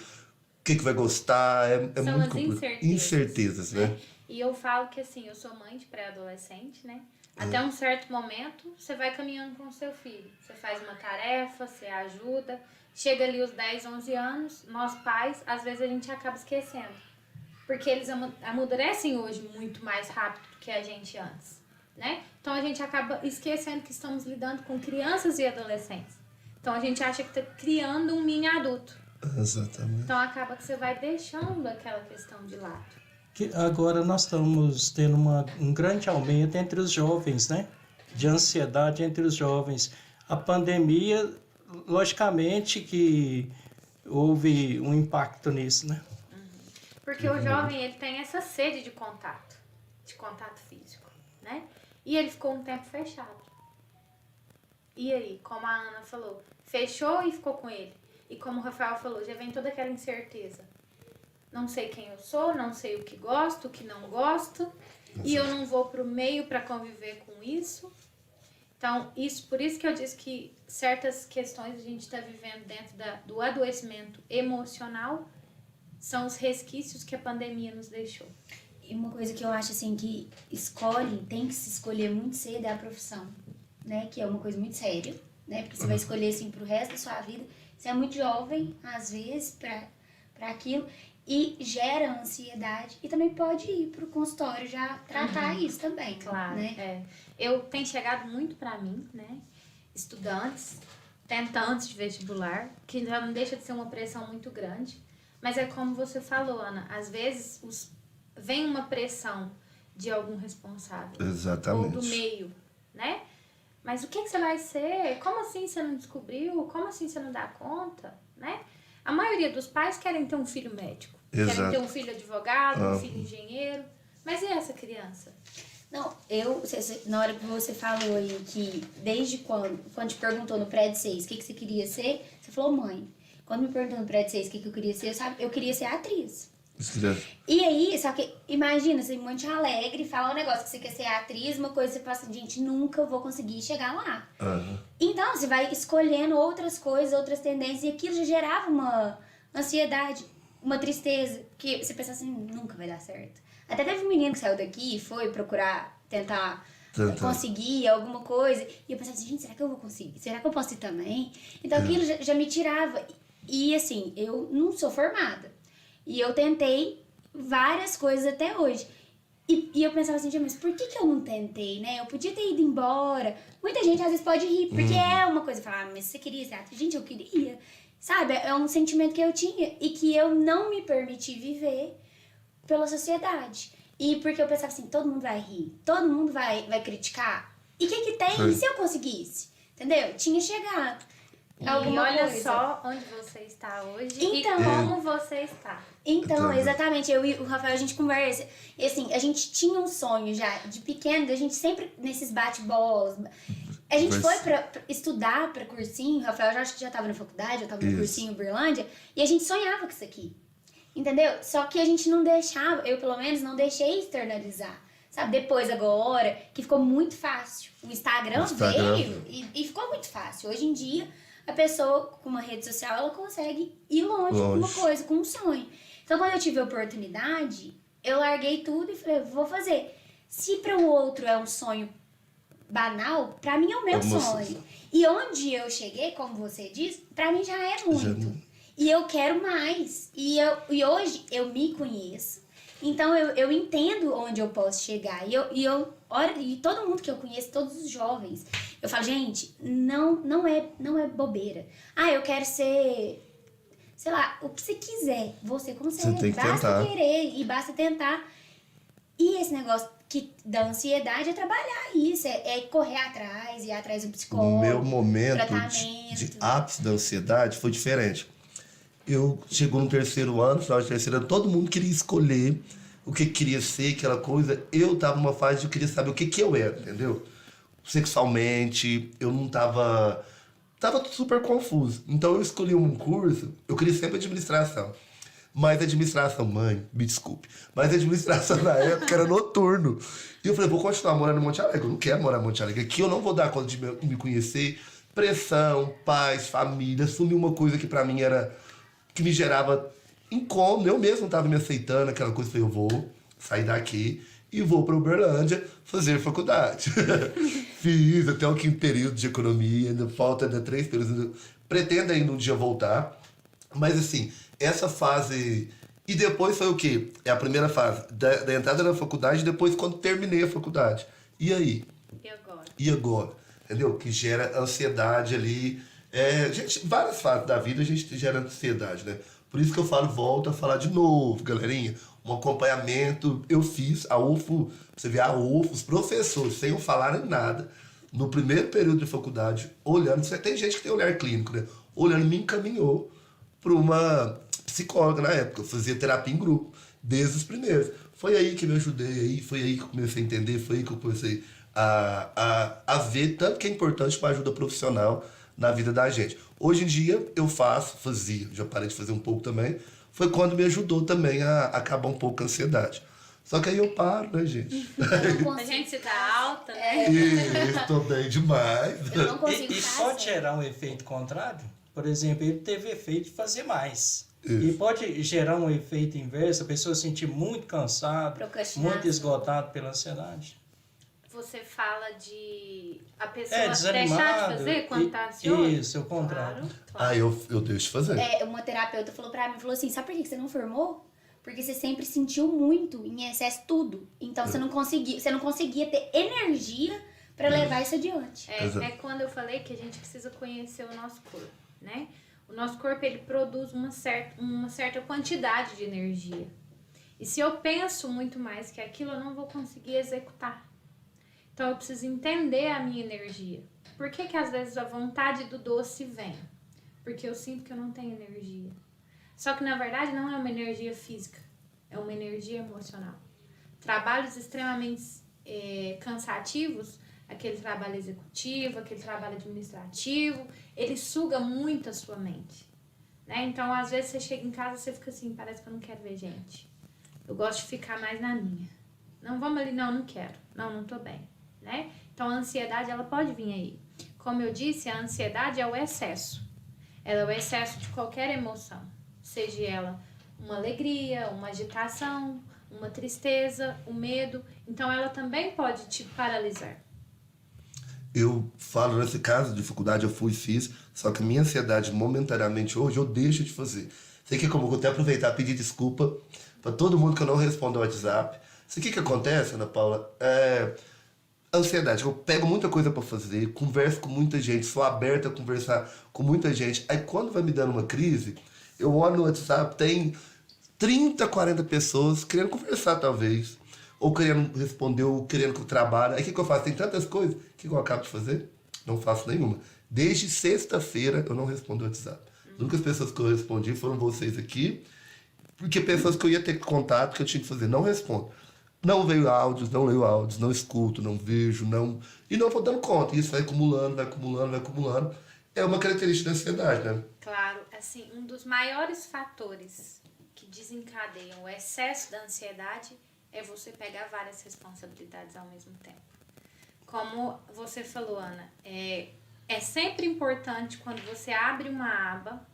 o que vai gostar. É São muito as complicado. incertezas, né? E eu falo que assim, eu sou mãe de pré-adolescente, né? Até um certo momento, você vai caminhando com o seu filho. Você faz uma tarefa, você ajuda. Chega ali os 10, 11 anos, nós pais, às vezes a gente acaba esquecendo. Porque eles amadurecem hoje muito mais rápido do que a gente antes, né? Então a gente acaba esquecendo que estamos lidando com crianças e adolescentes. Então a gente acha que está criando um mini adulto. Exatamente. Então acaba que você vai deixando aquela questão de lado. Que agora nós estamos tendo um grande aumento entre os jovens, né? De ansiedade entre os jovens. A pandemia, logicamente que houve um impacto nisso, né? Porque o jovem, ele tem essa sede de contato físico, né? E ele ficou um tempo fechado. E aí, como a Ana falou, fechou e ficou com ele. E como o Rafael falou, já vem toda aquela incerteza. Não sei quem eu sou, não sei o que gosto, o que não gosto. E eu não vou pro meio para conviver com isso. Então, por isso que eu disse que certas questões a gente está vivendo dentro do adoecimento emocional são os resquícios que a pandemia nos deixou. E uma coisa que eu acho assim que tem que se escolher muito cedo é a profissão, né? Que é uma coisa muito séria, né? Porque você vai escolher assim pro resto da sua vida. Você é muito jovem, às vezes, para aquilo. E gera ansiedade. E também pode ir pro consultório já tratar isso também. Claro, né? Tem chegado muito para mim, né? Estudantes, tentantes de vestibular, que já não deixa de ser uma pressão muito grande. Mas é como você falou, Ana, às vezes vem uma pressão de algum responsável. Exatamente. Ou do meio, né? Mas o que você vai ser? Como assim você não descobriu? Como assim você não dá conta? Né? A maioria dos pais querem ter um filho médico. Exato. Querem ter um filho advogado, um filho engenheiro. Mas e essa criança? Não, na hora que você falou aí que desde quando te perguntou no pré de 6 o que você queria ser, você falou mãe. Quando me perguntou no pré de 6 o que eu queria ser, eu queria ser atriz. E aí, só que imagina, você é muito alegre, fala um negócio que você quer ser atriz, uma coisa que você fala assim, gente, nunca vou conseguir chegar lá. Então, você vai escolhendo outras coisas, outras tendências, e aquilo já gerava uma ansiedade, uma tristeza, que você pensa assim, nunca vai dar certo. Até teve um menino que saiu daqui e foi procurar, tentar conseguir alguma coisa, e eu pensava assim, gente, será que eu vou conseguir? Será que eu posso ir também? Então, aquilo já me tirava. E assim, eu não sou formada. E eu tentei várias coisas até hoje. E eu pensava assim, mas por que eu não tentei, né? Eu podia ter ido embora. Muita gente às vezes pode rir, porque é uma coisa, falar, mas você queria ser atriz? Gente, eu queria. Sabe? É um sentimento que eu tinha e que eu não me permiti viver pela sociedade. E porque eu pensava assim, todo mundo vai rir, todo mundo vai criticar. E o que tem? E se eu conseguisse? Entendeu? Tinha chegado. E olha só onde você está hoje e como você está. Então, exatamente, eu e o Rafael, a gente conversa. E assim, a gente tinha um sonho já, de pequeno, a gente sempre nesses bate-bolas. A gente foi pra estudar pra cursinho, o Rafael já estava na faculdade, eu estava no cursinho em Uberlândia, e a gente sonhava com isso aqui. Entendeu? Só que a gente não deixava, eu pelo menos não deixei externalizar. Sabe, depois agora, que ficou muito fácil. O Instagram veio e ficou muito fácil. Hoje em dia, a pessoa com uma rede social, ela consegue ir longe com uma coisa, com um sonho. Então, quando eu tive a oportunidade, eu larguei tudo e falei, vou fazer. Se para o outro é um sonho banal, pra mim é o meu É uma sonho. sensação. E onde eu cheguei, como você disse, pra mim já é muito. E eu quero mais. E hoje eu me conheço. Então eu entendo onde eu posso chegar. E todo mundo que eu conheço, todos os jovens, eu falo, gente, não é bobeira. Ah, eu quero ser, sei lá, o que você quiser, você consegue. Você tem que basta tentar. querer e basta tentar. E esse negócio da ansiedade é trabalhar isso, é correr atrás, ir atrás do psicólogo. O meu momento tratamento. de ápice da ansiedade foi diferente. Eu chegou no terceiro ano, final de terceiro ano, todo mundo queria escolher o que queria ser, aquela coisa. Eu tava numa fase de eu queria saber o que eu era, entendeu? Sexualmente, eu não tava... Tava super confuso. Então eu escolhi um curso, eu queria sempre administração. Mas administração, mãe, me desculpe, mas administração na época era noturno. E eu falei, vou continuar morando em Monte Alegre, eu não quero morar em Monte Alegre. Aqui eu não vou dar conta de me conhecer. Pressão, paz, família, assumir uma coisa que pra mim era... que me gerava incômodo. Eu mesmo não estava me aceitando, aquela coisa. Falei, eu vou sair daqui e vou para Uberlândia fazer faculdade. Fiz até o 5º período de economia, ainda falta 3 períodos. Pretendo ainda um dia voltar. Mas assim, essa fase... E depois foi o quê? É a primeira fase da entrada na faculdade e depois quando terminei a faculdade. E aí? E agora? E agora? Entendeu? Que gera ansiedade ali. Gente, várias fases da vida a gente gera ansiedade, né? Por isso que eu falo, volto a falar de novo, galerinha. Um acompanhamento, eu fiz a UFO, você vê a UFO, os professores, sem eu falar em nada, no primeiro período de faculdade, olhando, tem gente que tem olhar clínico, né? Olhando, me encaminhou para uma psicóloga na época. Eu fazia terapia em grupo, desde os primeiros. Foi aí que me ajudei, foi aí que eu comecei a entender, foi aí que eu comecei a ver tanto que é importante uma ajuda profissional na vida da gente. Hoje em dia eu fazia, já parei de fazer um pouco também, foi quando me ajudou também a acabar um pouco a ansiedade. Só que aí eu paro, né, gente? Eu não A consigo. gente se tá alta, né? E estou bem demais. Eu não consigo E fazer. pode gerar um efeito contrário? Por exemplo, ele teve efeito de fazer mais. Isso. E pode gerar um efeito inverso, a pessoa se sentir muito cansada, Procrastinação. muito esgotada pela ansiedade. Você fala de a pessoa Desanimado. deixar de fazer quando tá ansioso? Isso, é o contrário. Claro. Ah, eu deixo de fazer. Uma terapeuta falou pra mim, falou assim, sabe por que você não formou? Porque você sempre sentiu muito, em excesso, tudo. Então você não conseguia ter energia pra levar isso adiante. Exato. É quando eu falei que a gente precisa conhecer o nosso corpo, né? O nosso corpo, ele produz uma certa quantidade de energia. E se eu penso muito mais que aquilo, eu não vou conseguir executar. Então eu preciso entender a minha energia. Por que que às vezes a vontade do doce vem? Porque eu sinto que eu não tenho energia. Só que na verdade não é uma energia física, é uma energia emocional. Trabalhos extremamente cansativos, aquele trabalho executivo, aquele trabalho administrativo, ele suga muito a sua mente, né? Então às vezes você chega em casa e você fica assim, parece que eu não quero ver gente. Eu gosto de ficar mais na minha. Não, vamos ali, não quero. Não tô bem, né? Então a ansiedade, ela pode vir aí. Como eu disse, a ansiedade é o excesso. Ela é o excesso de qualquer emoção. Seja ela uma alegria, uma agitação, uma tristeza, um medo. Então ela também pode te paralisar. Eu falo nesse caso de dificuldade, eu fui e fiz, só que minha ansiedade momentaneamente hoje eu deixo de fazer. Sei que como eu vou até aproveitar e pedir desculpa para todo mundo que eu não respondo ao WhatsApp. Sabe o que acontece, Ana Paula? Ansiedade. Eu pego muita coisa para fazer, converso com muita gente, sou aberta a conversar com muita gente. Aí quando vai me dando uma crise, eu olho no WhatsApp, tem 30, 40 pessoas querendo conversar talvez. Ou querendo responder, ou querendo que eu trabalhe. Aí o que eu faço? Tem tantas coisas. O que eu acabo de fazer? Não faço nenhuma. Desde sexta-feira eu não respondo o WhatsApp. As únicas pessoas que eu respondi foram vocês aqui. Porque pessoas que eu ia ter contato, que eu tinha que fazer. Não respondo. Não veio áudios, não leio áudios, não escuto, não vejo, não... E não vou dando conta. Isso vai acumulando, vai acumulando, vai acumulando. É uma característica da ansiedade, né? Claro, assim, um dos maiores fatores que desencadeiam o excesso da ansiedade é você pegar várias responsabilidades ao mesmo tempo. Como você falou, Ana, é sempre importante quando você abre uma aba,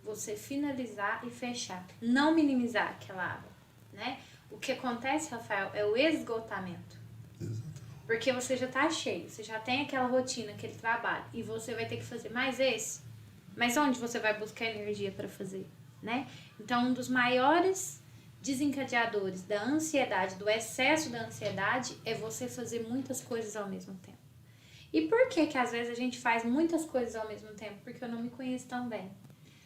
você finalizar e fechar. Não minimizar aquela aba, né? O que acontece, Rafael, é o esgotamento. Exatamente. Porque você já tá cheio, você já tem aquela rotina, aquele trabalho, e você vai ter que fazer mais esse. Mas onde você vai buscar energia para fazer, né? Então, um dos maiores desencadeadores da ansiedade, do excesso da ansiedade, é você fazer muitas coisas ao mesmo tempo. E por que que às vezes a gente faz muitas coisas ao mesmo tempo? Porque eu não me conheço tão bem.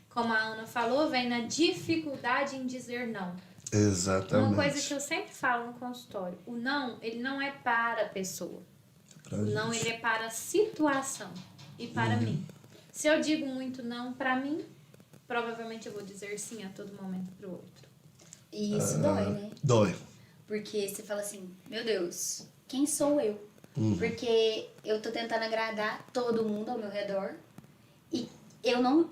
Como a Ana falou, vem na dificuldade em dizer não. Exatamente. Uma coisa que eu sempre falo no consultório, o não, ele não é para a pessoa. O não, ele é para a situação e para mim. Se eu digo muito não para mim, provavelmente eu vou dizer sim a todo momento pro outro. E isso dói, né? Dói. Porque você fala assim, meu Deus, quem sou eu? Porque eu tô tentando agradar todo mundo ao meu redor e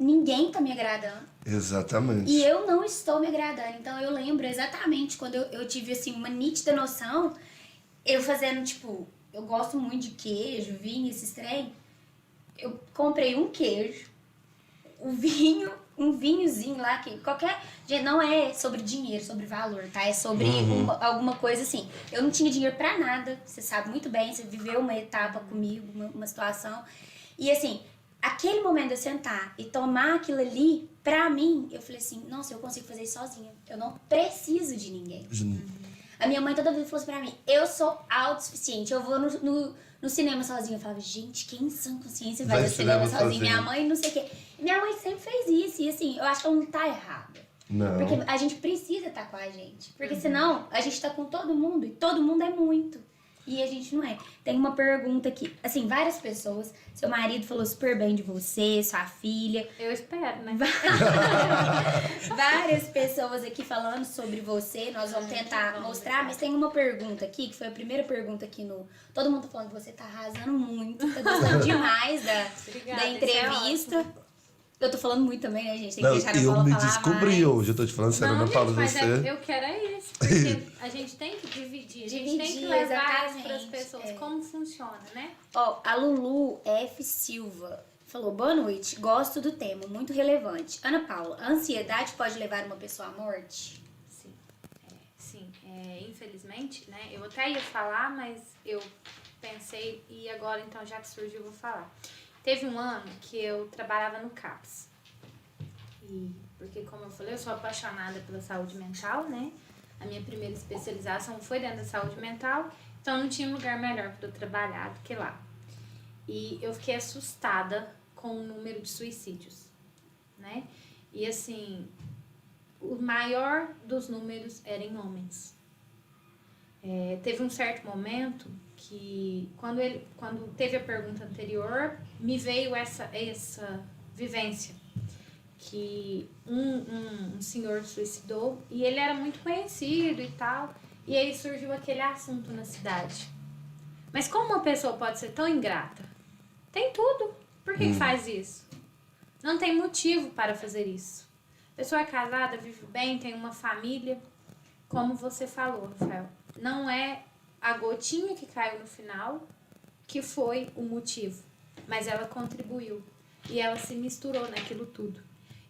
ninguém tá me agradando. Exatamente. E eu não estou me agradando. Então eu lembro exatamente quando eu tive assim uma nítida noção, eu fazendo tipo, eu gosto muito de queijo, vinho, esses trem. Eu comprei um queijo, um vinhozinho lá que qualquer, gente, não é sobre dinheiro, sobre valor, tá? É sobre alguma coisa assim. Eu não tinha dinheiro pra nada, você sabe muito bem, você viveu uma etapa comigo, uma situação. E assim, aquele momento de eu sentar e tomar aquilo ali, pra mim, eu falei assim, nossa, eu consigo fazer isso sozinha. Eu não preciso de ninguém. A minha mãe toda vez falou assim pra mim, eu sou autossuficiente, eu vou no cinema sozinha. Eu falava, gente, quem em sã consciência vai no cinema sozinha? Minha mãe não sei o quê. Minha mãe sempre fez isso. E assim, eu acho que ela não tá errada. Não. Porque a gente precisa estar com a gente. Porque senão, a gente tá com todo mundo. E todo mundo é muito. E a gente não é. Tem uma pergunta aqui. Assim, várias pessoas. Seu marido falou super bem de você, sua filha. Eu espero, né? Várias pessoas aqui falando sobre você. Nós vamos tentar mostrar. Mas tem uma pergunta aqui, que foi a primeira pergunta aqui no... Todo mundo tá falando que você tá arrasando muito. Tá gostando demais Obrigada, da entrevista. isso é Eu tô falando muito também, né, gente? Tem que Não, deixar a eu Paula me falar descobri mais. hoje, eu tô te falando sério, eu não gente, falo mas você. eu quero isso, porque a gente tem que dividir, a gente tem que levar isso para as pessoas, como funciona, né? Ó, a Lulu F. Silva falou, boa noite, gosto do tema, muito relevante. Ana Paula, a ansiedade pode levar uma pessoa à morte? Sim, infelizmente, né, eu até ia falar, mas eu pensei, e agora então já que surgiu eu vou falar. Teve um ano que eu trabalhava no CAPS, e porque como eu falei, eu sou apaixonada pela saúde mental, né, a minha primeira especialização foi dentro da saúde mental, então não tinha um lugar melhor para eu trabalhar do que lá. E eu fiquei assustada com o número de suicídios, né, e assim, o maior dos números era em homens. Teve um certo momento que, quando teve a pergunta anterior, me veio essa vivência, que um senhor suicidou, e ele era muito conhecido e tal, e aí surgiu aquele assunto na cidade. Mas como uma pessoa pode ser tão ingrata? Tem tudo. Por que faz isso? Não tem motivo para fazer isso. A pessoa é casada, vive bem, tem uma família. Como você falou, Rafael, não é a gotinha que caiu no final que foi o motivo, mas ela contribuiu e ela se misturou naquilo tudo.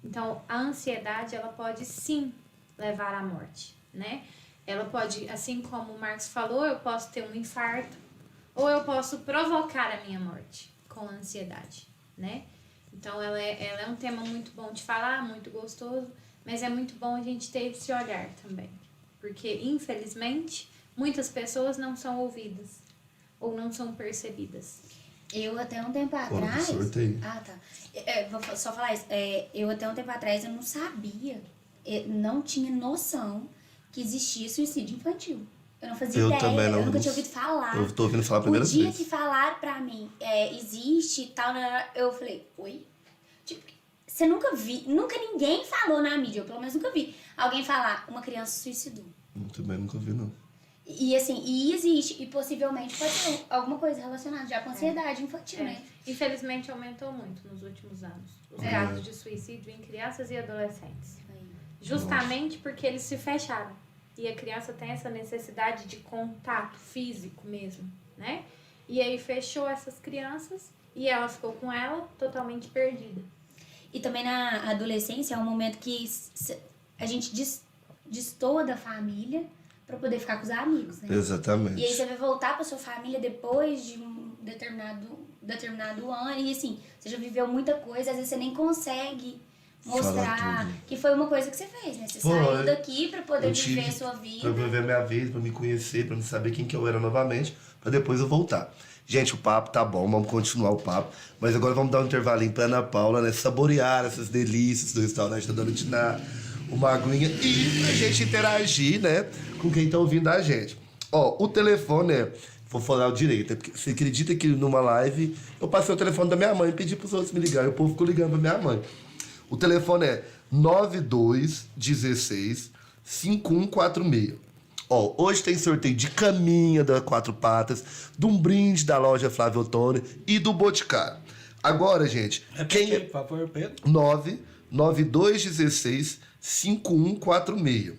Então, a ansiedade, ela pode sim levar à morte, né? Ela pode, assim como o Marcos falou, eu posso ter um infarto ou eu posso provocar a minha morte com a ansiedade, né? Então, ela é um tema muito bom de falar, muito gostoso, mas é muito bom a gente ter esse olhar também. Porque, infelizmente, muitas pessoas não são ouvidas ou não são percebidas. Eu até um tempo atrás... Sorteio. Ah, tá. Vou só falar isso. Eu até um tempo atrás eu não sabia, não tinha noção que existia suicídio infantil. Eu não fazia ideia, também não. Eu nunca tinha ouvido falar. Eu tô ouvindo falar a primeira vez. O dia vez. que falaram pra mim, existe e tal, eu falei, oi? Tipo, você nunca ninguém falou na mídia, eu pelo menos nunca vi alguém falar, uma criança se suicidou. Também nunca vi, não. E assim, existe, e possivelmente pode ter alguma coisa relacionada já com ansiedade infantil, né? Infelizmente aumentou muito nos últimos anos os casos de suicídio em crianças e adolescentes. Justamente porque eles se fecharam. E a criança tem essa necessidade de contato físico mesmo, né? E aí fechou essas crianças e ela ficou com ela totalmente perdida. E também na adolescência é um momento que a gente destoa da família pra poder ficar com os amigos, né? Exatamente. E aí você vai voltar pra sua família depois de um determinado ano e assim, você já viveu muita coisa, às vezes você nem consegue mostrar Falar tudo. que foi uma coisa que você fez, né? Você Foi. saiu daqui pra poder Eu tive viver a sua vida. Pra viver minha vida, pra me conhecer, pra me saber quem que eu era novamente, pra depois eu voltar. Gente, o papo tá bom, vamos continuar o papo. Mas agora vamos dar um intervalinho pra Ana Paula, né? Saborear essas delícias do restaurante da Dona Diná, uma aguinha e pra gente interagir, né? Com quem tá ouvindo a gente. Ó, o telefone é... Vou falar direito, porque você acredita que numa live eu passei o telefone da minha mãe e pedi pros outros me ligarem. O povo ficou ligando pra minha mãe. O telefone é 9216 5146. Ó, hoje tem sorteio de caminha da Quatro Patas, de um brinde da loja Flávio Ottoni e do Boticário. Agora, gente, quem... Por favor, Pedro. 99216 5146.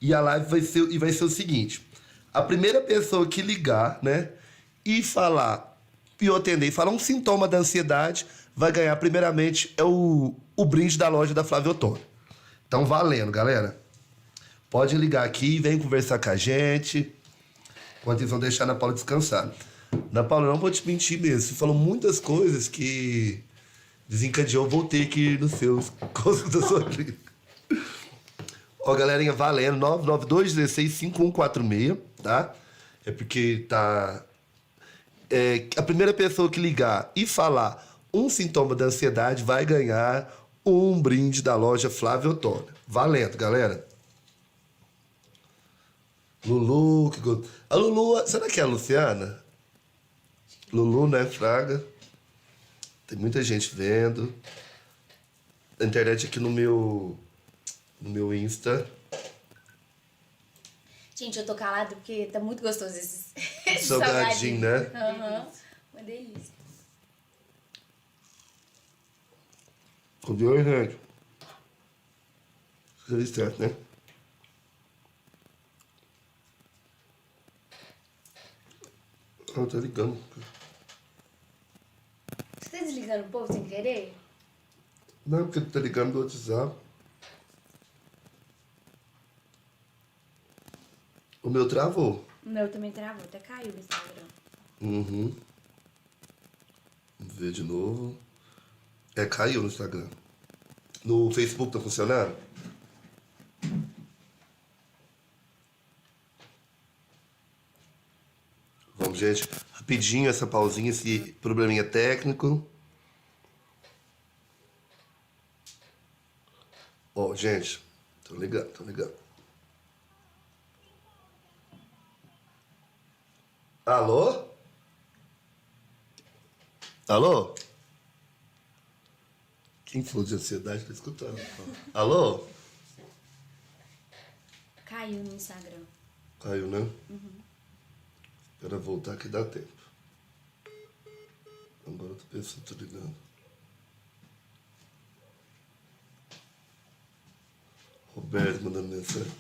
E a live vai ser o seguinte: a primeira pessoa que ligar, né, e falar, e eu atender, e falar um sintoma da ansiedade, vai ganhar, primeiramente, o brinde da loja da Flávio Ottoni. Então, valendo, galera. Pode ligar aqui, vem conversar com a gente. Enquanto eles vão deixar a Ana Paula descansar. Ana Paula, eu não vou te mentir mesmo. Você falou muitas coisas que desencadeou. Eu voltei aqui nos seus coisas da sua vida. Ó, galerinha, valendo. 992165146, tá? É porque tá... a primeira pessoa que ligar e falar um sintoma da ansiedade vai ganhar um brinde da loja Flávio Ottoni. Valendo, galera. Lulu, que gostoso. A Lulu, será que é a Luciana? Lulu, né, Fraga? Tem muita gente vendo. A internet aqui no meu Insta. Gente, eu tô calada porque tá muito gostoso esses Salgadinho, né? Aham. Uma delícia. Cadê, gente? Deu certo, né? Ah, tá ligando. Você tá desligando o povo sem querer? Não, porque tá ligando do WhatsApp. O meu travou. O meu também travou, até caiu no Instagram. Uhum. Vamos ver de novo. Caiu no Instagram. No Facebook tá funcionando? Vamos, gente. Rapidinho essa pausinha, esse probleminha técnico. Ó, gente. Tô ligando. Alô? Alô? Quem falou de ansiedade tá escutando. Alô? Caiu no Instagram. Caiu, né? Espera voltar que dá tempo. Agora eu tô pensando, tô ligando. Roberto mandando mensagem.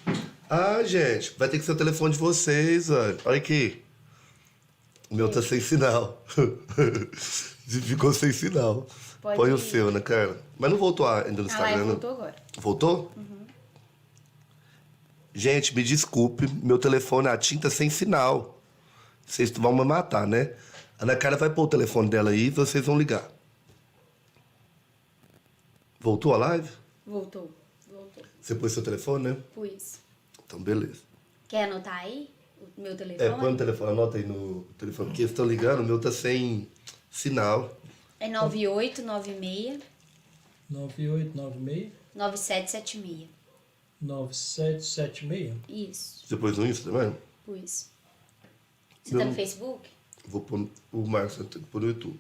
Ah, gente, vai ter que ser o telefone de vocês, olha. Olha aqui. O meu tá sem sinal. Ficou sem sinal. Pode Põe o ir. seu, né, Carla? Mas não voltou ainda no Ah, Instagram, lá, não? voltou agora. Voltou? Gente, me desculpe, meu telefone, a tinta sem sinal. Vocês vão me matar, né? A Ana Carla vai pôr o telefone dela aí e vocês vão ligar. Voltou a live? Voltou. Você pôs seu telefone, né? Pus. Então, beleza. Quer anotar aí o meu telefone? Põe o telefone, anota aí no telefone, porque eles estão ligando, o meu tá sem sinal. É 9896 9896 9776. 9776. Isso, Você pôs no Insta também? pus. Você Meu- tá no Facebook? Vou pôr, o Marcos tem que pôr no YouTube.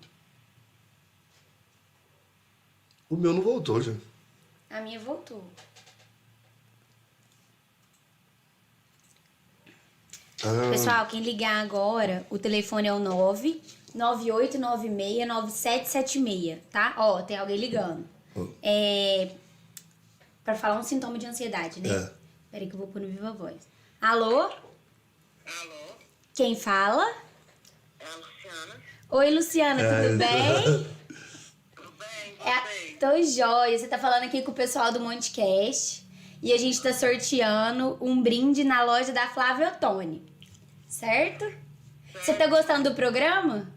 O meu não voltou, gente. A minha voltou. Ah, Pessoal, quem ligar agora, o telefone é o 998969776, tá? Ó, tem alguém ligando. Ó. Pra falar um sintoma de ansiedade, né? É. Peraí que eu vou pôr no Viva Voz. Alô? Alô, Quem fala? é a Luciana. Oi, Luciana, tudo bem? Tudo bem? Tô joia. Você tá falando aqui com o pessoal do Montecast. E a gente tá sorteando um brinde na loja da Flávia Ottoni. Certo? Você tá gostando do programa?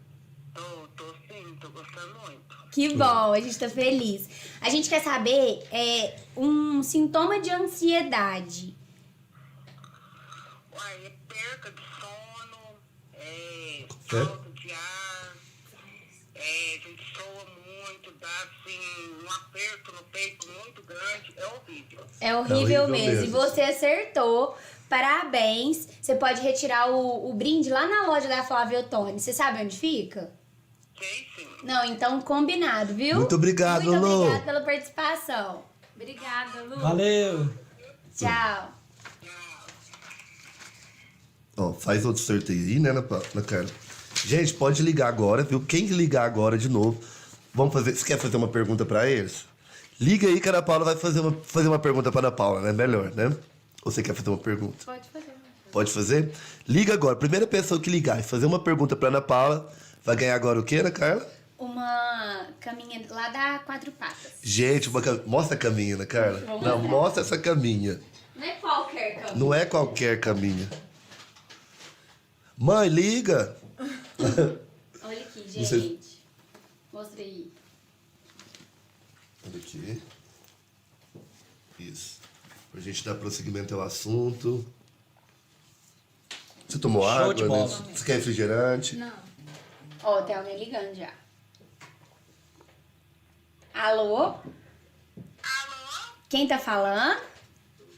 Tô sim, tô gostando muito. Que bom, a gente tá feliz. A gente quer saber um sintoma de ansiedade. Uai, é perca de sono, falta de ar, a gente soa muito, dá assim um aperto no peito muito grande, é horrível. É horrível horrível mesmo. E mesmo. você acertou. Parabéns. Você pode retirar o brinde lá na loja da Flávia Ottoni. Você sabe onde fica? Sei sim. Não, então combinado, viu? Muito obrigado, Muito Lu. obrigada pela participação. Obrigada, Lu. Valeu! Tchau. Ó, faz outro sorteio aí, né, na Carla? Gente, pode ligar agora, viu? Quem ligar agora de novo, vamos fazer... Você quer fazer uma pergunta pra eles? Liga aí que a Ana Paula vai fazer uma pergunta pra Ana Paula, né? Melhor, né? Ou você quer fazer uma pergunta? Pode fazer. Pode fazer? Liga agora. Primeira pessoa que ligar e fazer uma pergunta pra Ana Paula vai ganhar agora o quê, Ana Carla? Uma caminha lá da Quatro Patas. Gente, mostra a caminha, Ana Carla. Vamos Não, mostrar. mostra essa caminha. Não é qualquer caminha. Não é qualquer caminha. Mãe, liga. Olha aqui, Você- gente. Mostra aí. Olha aqui. Isso. Pra gente dar prosseguimento ao assunto. Você tomou Show água, de né? bola. Você quer refrigerante? Não. Ó, tem alguém ligando já. Alô? Alô? Quem tá falando?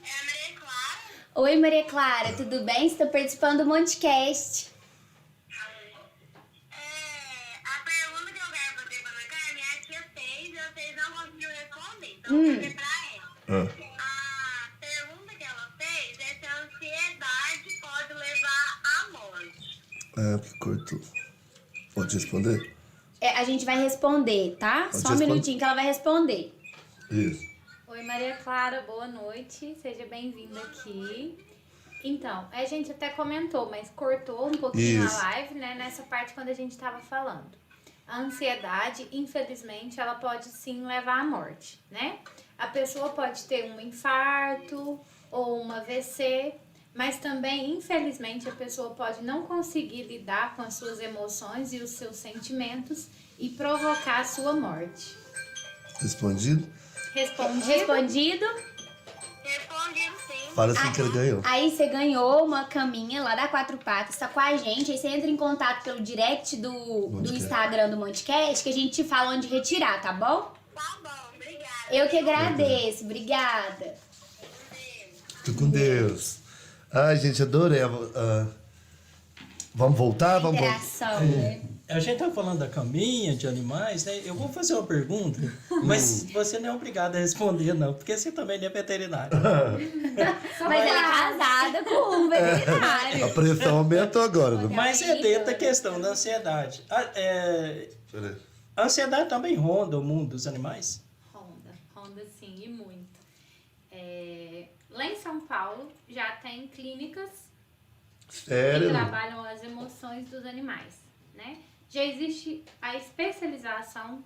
É a Maria Clara? Oi, Maria Clara, tudo bem? Você tá participando do Montecast. A pergunta que eu quero fazer pra Ana Clara, minha tia fez e vocês não conseguiram responder. Então eu vou fazer pra ela. Ah. A pergunta que ela fez é se a ansiedade pode levar à morte. Ah, que cortou. Pode responder? A gente vai responder, tá? Pode Só um responder. minutinho que ela vai responder. Isso. Oi, Maria Clara, boa noite. Seja bem-vinda aqui. Então, a gente até comentou, mas cortou um pouquinho Isso. a live, né? Nessa parte quando a gente tava falando. A ansiedade, infelizmente, ela pode sim levar à morte, né? A pessoa pode ter um infarto ou uma AVC, mas também, infelizmente, a pessoa pode não conseguir lidar com as suas emoções e os seus sentimentos e provocar a sua morte. Respondido? Respondido? Respondido? Respondido sim. Fala assim que ele ganhou. Aí você ganhou uma caminha lá da Quatro Patas, tá com a gente. Aí você entra em contato pelo direct do Montecast. Instagram do Montecast, que a gente te fala onde retirar, tá bom? Tá bom, obrigada. Eu que agradeço, obrigada. Fica com Deus. Ai, gente, adorei. Vamos voltar? Vamos voltar. Interação, né? A gente tá falando da caminha, de animais, né? Eu vou fazer uma pergunta, mas você não é obrigado a responder, não, porque você também não é veterinário. Mas ela é casada com um veterinário. A pressão aumentou agora. Né? Mas é dentro da questão da ansiedade. Peraí. A ansiedade também ronda o mundo dos animais? Ronda sim, e muito. Lá em São Paulo já tem clínicas que Sério? trabalham as emoções dos animais, né? Já existe a especialização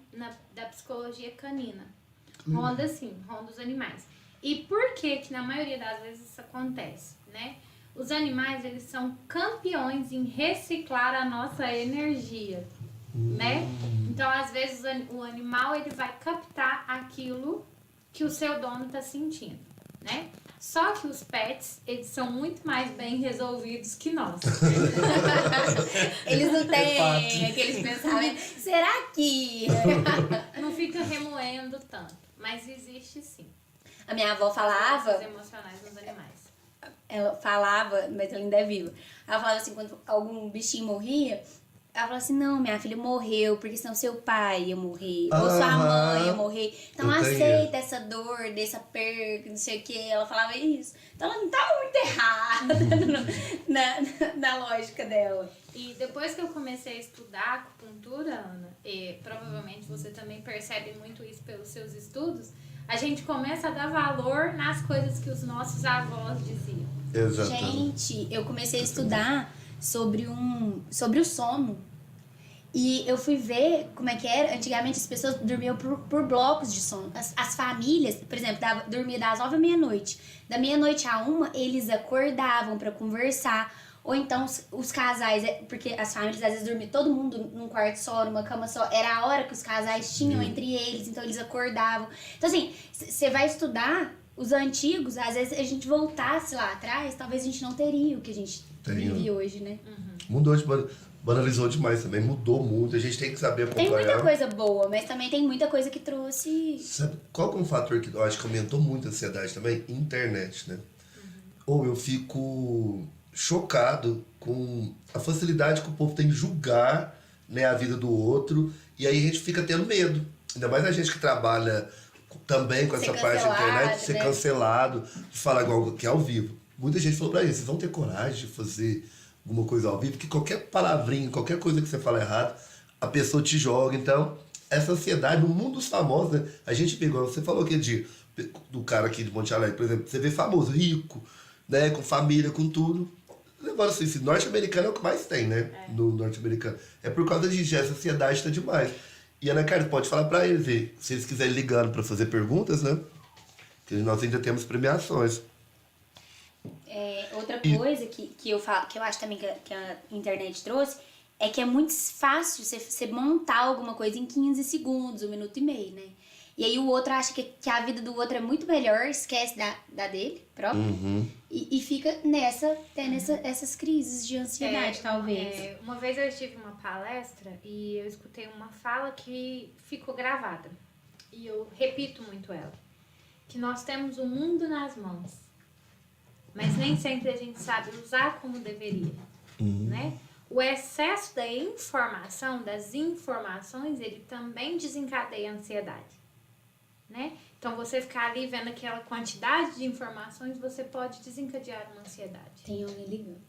da psicologia canina. Ronda sim, ronda os animais. E por que que na maioria das vezes isso acontece, né? Os animais, eles são campeões em reciclar a nossa energia, né? Então, às vezes, o animal, ele vai captar aquilo que o seu dono está sentindo, né? Só que os pets, eles são muito mais bem resolvidos que nós. Eles não têm fato. aqueles pensamentos. Será que. Não fica remoendo tanto, mas existe sim. A minha avó Os falava. emocionais nos animais. Ela falava, mas ela ainda é viva. Ela falava assim, quando algum bichinho morria, ela falava assim, não, minha filha morreu, porque senão seu pai ia morrer, ou sua Aham. mãe ia morrer. Então Eu tenho. aceita essa dor, dessa perca, não sei o que. Ela falava isso. Então ela não tava muito errada na lógica dela. E depois que eu comecei a estudar acupuntura, Ana, e provavelmente você também percebe muito isso pelos seus estudos, a gente começa a dar valor nas coisas que os nossos avós diziam. Exatamente. Gente, eu comecei a estudar sobre o sono. E eu fui ver como é que era. Antigamente as pessoas dormiam por blocos de sono. As famílias, por exemplo, dormia das 9 à meia-noite. Da meia-noite à 1, eles acordavam pra conversar. Ou então os casais, porque as famílias às vezes dormiam todo mundo num quarto só, numa cama só. Era a hora que os casais tinham entre eles, então eles acordavam. Então assim, você vai estudar os antigos, às vezes a gente voltasse lá atrás, talvez a gente não teria o que a gente vive hoje, né? Mudou, banalizou demais também, mudou muito, a gente tem que saber acompanhar. Tem muita coisa boa, mas também tem muita coisa que trouxe... Sabe qual que é um fator que eu acho que aumentou muito a ansiedade também? Internet, né? Ou eu fico chocado com a facilidade que o povo tem de julgar, né, a vida do outro, e aí a gente fica tendo medo. Ainda mais a gente que trabalha também com essa parte da internet, de ser cancelado, de falar igual que é ao vivo. Muita gente falou pra eles, vocês vão ter coragem de fazer alguma coisa ao vivo, que qualquer palavrinha, qualquer coisa que você fala errado, a pessoa te joga. Então, essa ansiedade no mundo dos famosos, né? A gente pegou, você falou aquele do cara aqui de Monte Alegre, por exemplo, você vê famoso, rico, né, com família, com tudo. Agora, assim, norte-americano é o que mais tem, né? No norte-americano. É por causa disso, essa ansiedade tá demais. E Ana Carla, pode falar pra eles, e se eles quiserem ligando pra fazer perguntas, né? Que nós ainda temos premiações. Outra coisa que eu acho também que a internet trouxe é que é muito fácil você montar alguma coisa em 15 segundos, 1 minuto e meio, né? E aí o outro acha que a vida do outro é muito melhor, esquece da dele próprio. E fica tendo essas crises de ansiedade, talvez. Uma vez eu estive em uma palestra e eu escutei uma fala que ficou gravada. E eu repito muito ela. Que nós temos o mundo nas mãos. Mas nem sempre a gente sabe usar como deveria, né? O excesso da informação, das informações, ele também desencadeia a ansiedade, né? Então, você ficar ali vendo aquela quantidade de informações, você pode desencadear uma ansiedade. Tem alguém ligando.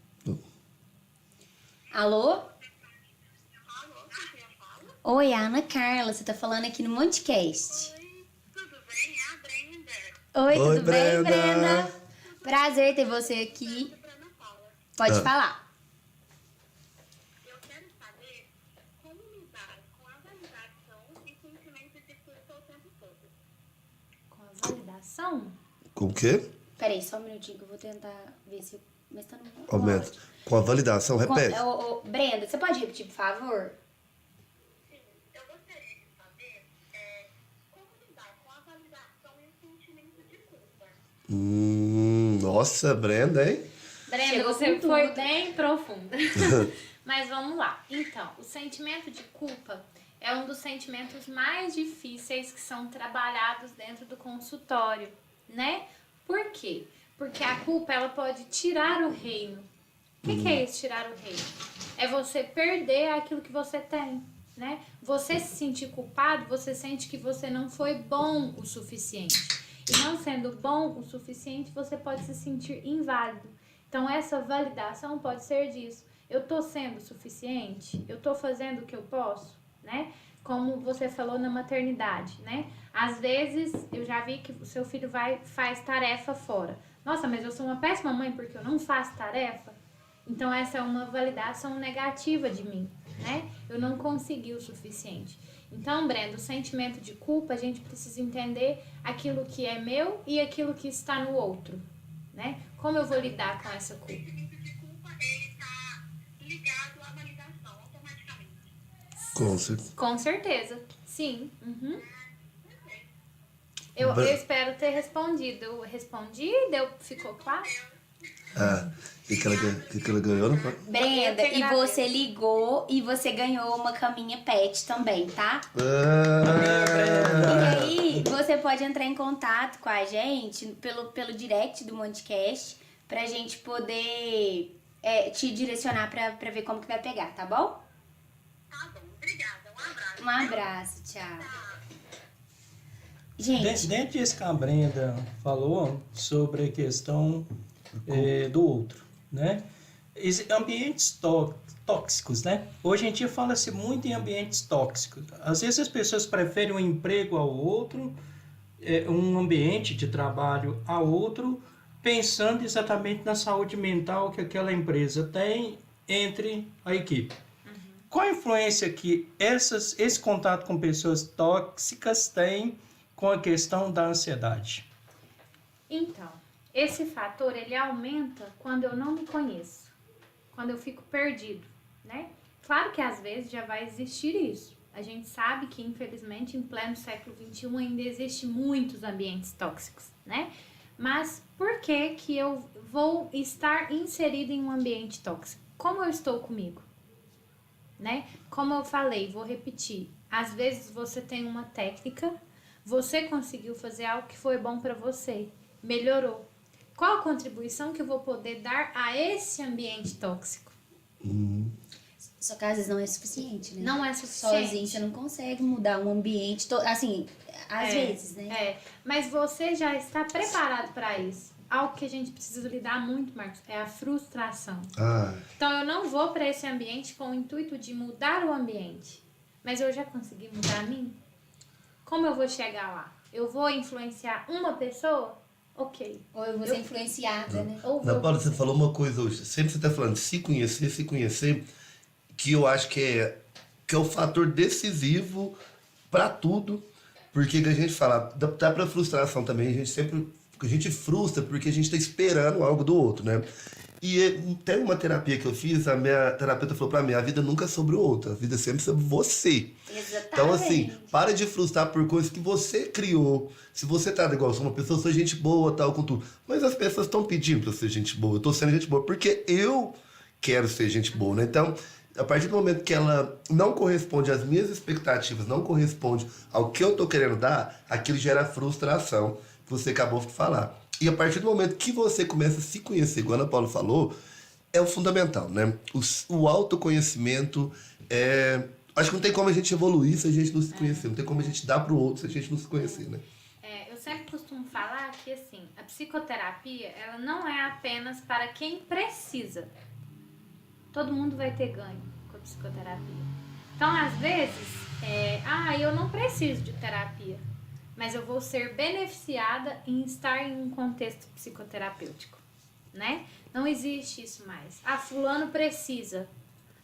Alô? Oi, a Ana Carla, você tá falando aqui no Montecast. Tudo bem? É a Brenda. Oi, Oi, tudo bem, Brenda? Brenda? Prazer ter você aqui. Pode falar. Eu quero saber como lidar com a validação e sentimento de culpa o tempo todo. Com a validação? Com o quê? Peraí, só um minutinho que eu vou tentar ver se... Mas tá no Aumenta. áudio. Com a validação, repete. Brenda, você pode repetir, por favor? Sim, eu gostaria de saber como lidar com a validação e o sentimento de culpa. Nossa, Brenda, hein? Brenda, Chegou você com foi tudo. bem profunda. Mas vamos lá. Então, o sentimento de culpa é um dos sentimentos mais difíceis que são trabalhados dentro do consultório, né? Por quê? Porque a culpa, ela pode tirar o reino. O que é isso, tirar o reino? É você perder aquilo que você tem, né? Você se sentir culpado, você sente que você não foi bom o suficiente. E não sendo bom o suficiente, você pode se sentir inválido. Então, essa validação pode ser disso. Eu tô sendo suficiente? Eu tô fazendo o que eu posso? Né? Como você falou na maternidade, né? Às vezes, eu já vi que o seu filho faz tarefa fora. Nossa, mas eu sou uma péssima mãe porque eu não faço tarefa? Então, essa é uma validação negativa de mim, né? Eu não consegui o suficiente. Então, Brenda, o sentimento de culpa, a gente precisa entender aquilo que é meu e aquilo que está no outro, né? Como eu vou lidar com essa culpa? O sentimento de culpa, ele está ligado à validação automaticamente. Com certeza, sim. Eu espero ter respondido. Eu respondi? Ficou claro? O que ela ganhou? Não? Brenda, Eu que e agradeço. você ligou e você ganhou uma caminha pet também, tá? E aí, você pode entrar em contato com a gente pelo direct do Montecast pra gente poder te direcionar pra ver como que vai pegar, tá bom? Tá bom, obrigada. Um abraço. Um abraço, tchau. Gente, Dentro disso que a Brenda falou sobre a questão do outro, né? Ambientes tóxicos, né? Hoje em dia fala-se muito em ambientes tóxicos. Às vezes as pessoas preferem um emprego ao outro, um ambiente de trabalho a outro, pensando exatamente na saúde mental que aquela empresa tem entre a equipe. qual a influência que esse contato com pessoas tóxicas tem com a questão da ansiedade? Então, esse fator, ele aumenta quando eu não me conheço, quando eu fico perdido, né? Claro que às vezes já vai existir isso. A gente sabe que, infelizmente, em pleno século XXI ainda existe muitos ambientes tóxicos, né? Mas por que que eu vou estar inserida em um ambiente tóxico? Como eu estou comigo? Né? Como eu falei, vou repetir. Às vezes você tem uma técnica, você conseguiu fazer algo que foi bom para você, melhorou. Qual a contribuição que eu vou poder dar a esse ambiente tóxico? Só que às vezes não é suficiente, né? Não é suficiente. Sozinho você não consegue mudar um ambiente, assim, às vezes, né? Mas você já está preparado para isso. Algo que a gente precisa lidar muito, Marcos, é a frustração. Então eu não vou para esse ambiente com o intuito de mudar o ambiente, mas eu já consegui mudar a mim? Como eu vou chegar lá? Eu vou influenciar uma pessoa? Ok. Ou eu vou ser influenciada, né? Ou Ana vou Paula, você falou uma coisa hoje. Sempre você está falando de se conhecer, que eu acho que é o fator decisivo para tudo. Porque que a gente fala, dá para frustração também, a gente frustra porque a gente está esperando algo do outro, né? E tem uma terapia que eu fiz, a minha terapeuta falou para mim, a vida nunca é sobre o outro, a vida é sempre sobre você. Exatamente. Então, assim, para de frustrar por coisas que você criou. Se você tá igual, sou uma pessoa, sou gente boa, tal, com tudo. Mas as pessoas estão pedindo pra eu ser gente boa. Eu tô sendo gente boa porque eu quero ser gente boa, né? Então, a partir do momento que ela não corresponde às minhas expectativas, não corresponde ao que eu tô querendo dar, aquilo gera frustração, que você acabou de falar. E a partir do momento que você começa a se conhecer, igual a Ana Paula falou, é o fundamental, né? O autoconhecimento é... Acho que não tem como a gente evoluir se a gente não se conhecer. Não tem como a gente dar pro outro se a gente não se conhecer, né? Eu sempre costumo falar que, assim, a psicoterapia, ela não é apenas para quem precisa. Todo mundo vai ter ganho com a psicoterapia. Então, às vezes, eu não preciso de terapia, mas eu vou ser beneficiada em estar em um contexto psicoterapêutico, né? Não existe isso mais. Fulano precisa.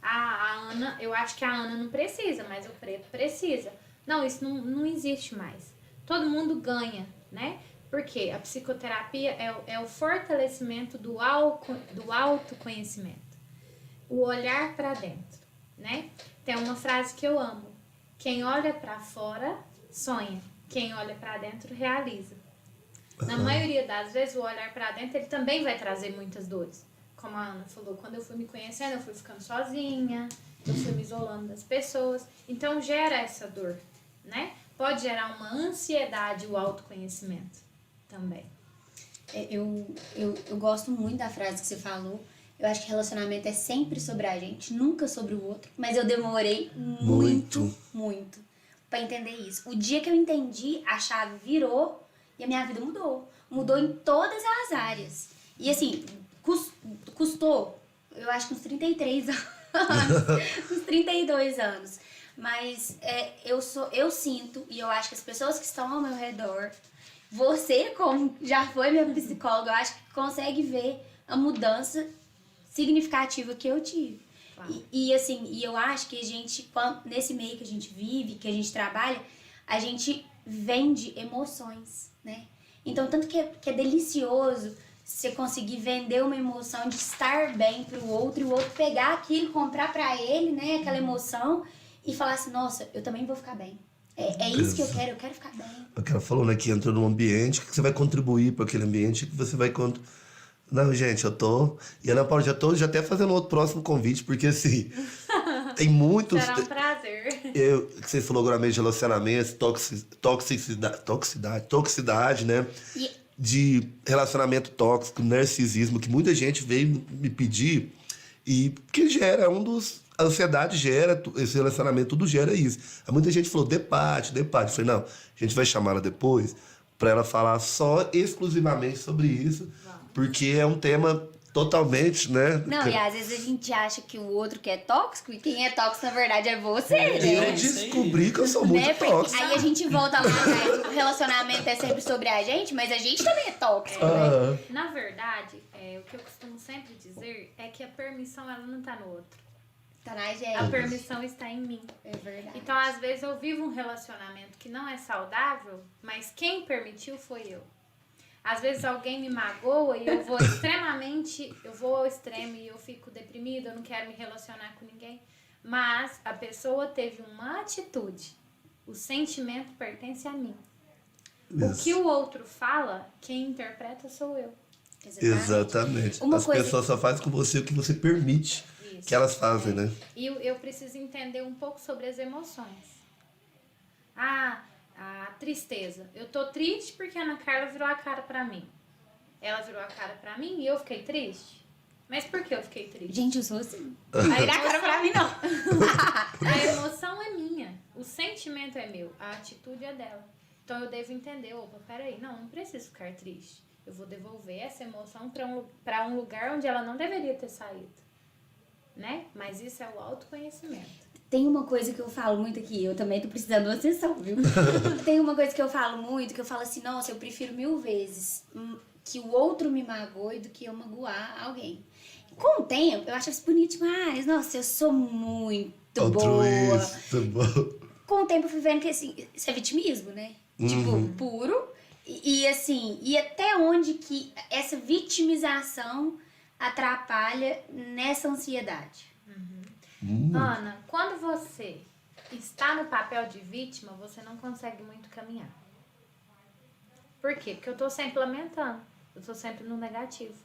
A Ana, eu acho que a Ana não precisa, mas o Preto precisa. Não, isso não existe mais. Todo mundo ganha, né? Porque a psicoterapia é o fortalecimento do autoconhecimento. O olhar para dentro, né? Tem uma frase que eu amo. Quem olha para fora, sonha. Quem olha para dentro, realiza. Na maioria das vezes, o olhar para dentro, ele também vai trazer muitas dores. Como a Ana falou, quando eu fui me conhecendo, eu fui ficando sozinha, eu fui me isolando das pessoas. Então, gera essa dor, né? Pode gerar uma ansiedade, o autoconhecimento também. Eu gosto muito da frase que você falou. Eu acho que relacionamento é sempre sobre a gente, nunca sobre o outro. Mas eu demorei muito pra entender isso. O dia que eu entendi, a chave virou e a minha vida mudou. Mudou em todas as áreas. E assim, custou, eu acho que uns 33 anos, uns 32 anos. Mas eu sinto, e eu acho que as pessoas que estão ao meu redor, você, como já foi minha psicóloga, eu acho que consegue ver a mudança significativa que eu tive. Claro. E eu acho que a gente, nesse meio que a gente vive, que a gente trabalha, a gente vende emoções, né? Então, tanto que é delicioso você conseguir vender uma emoção de estar bem pro outro, e o outro pegar aquilo, comprar pra ele, né, aquela emoção, e falar assim, nossa, eu também vou ficar bem. É isso que eu quero ficar bem. O que ela falou, né, que entrou num ambiente, que você vai contribuir para aquele ambiente, que você vai... Não, gente, eu tô... E a Ana Paula, já até fazendo outro próximo convite, porque assim, tem muitos... Será um prazer. Que você falou agora mesmo de relacionamentos, toxicidade, né? De relacionamento tóxico, narcisismo, que muita gente veio me pedir, e que gera a ansiedade gera, esse relacionamento tudo gera isso. Aí muita gente falou, debate. Eu falei, não, a gente vai chamar ela depois para ela falar só exclusivamente sobre isso, porque é um tema totalmente, né? Não, e às vezes a gente acha que o outro que é tóxico, e quem é tóxico, na verdade, é você, né? Eu descobri que eu sou muito tóxico. Aí a gente volta lá, né? O relacionamento é sempre sobre a gente, mas a gente também é tóxico, né? Na verdade, o que eu costumo sempre dizer é que a permissão, ela não tá no outro. Tá na gente. A permissão está em mim. É verdade. Então, às vezes, eu vivo um relacionamento que não é saudável, mas quem permitiu foi eu. Às vezes, alguém me magoa e eu vou ao extremo e eu fico deprimida, eu não quero me relacionar com ninguém. Mas a pessoa teve uma atitude. O sentimento pertence a mim. O que o outro fala, quem interpreta sou eu. Exatamente. As pessoas só fazem com você o que você permite que elas fazem, né? E eu preciso entender um pouco sobre as emoções. A tristeza. Eu tô triste porque a Ana Carla virou a cara pra mim. Ela virou a cara pra mim e eu fiquei triste. Mas por que eu fiquei triste? Gente, eu sou assim. Aí dá cara pra mim, não. A emoção é minha. O sentimento é meu. A atitude é dela. Então eu devo entender. Opa, peraí. Não preciso ficar triste. Eu vou devolver essa emoção pra um lugar onde ela não deveria ter saído. Né? Mas isso é o autoconhecimento. Tem uma coisa que eu falo muito aqui, eu também tô precisando de uma sessão, viu? Tem uma coisa que eu falo muito, que eu falo assim, nossa, eu prefiro 1000 vezes que o outro me magoe do que eu magoar alguém. Com o tempo, eu acho isso bonito demais. Nossa, eu sou muito boa. Com o tempo eu fui vendo que assim, isso é vitimismo, né? Tipo, puro. E assim, e até onde que essa vitimização atrapalha nessa ansiedade? Ana, quando você está no papel de vítima, você não consegue muito caminhar. Por quê? Porque eu tô sempre lamentando. Eu tô sempre no negativo.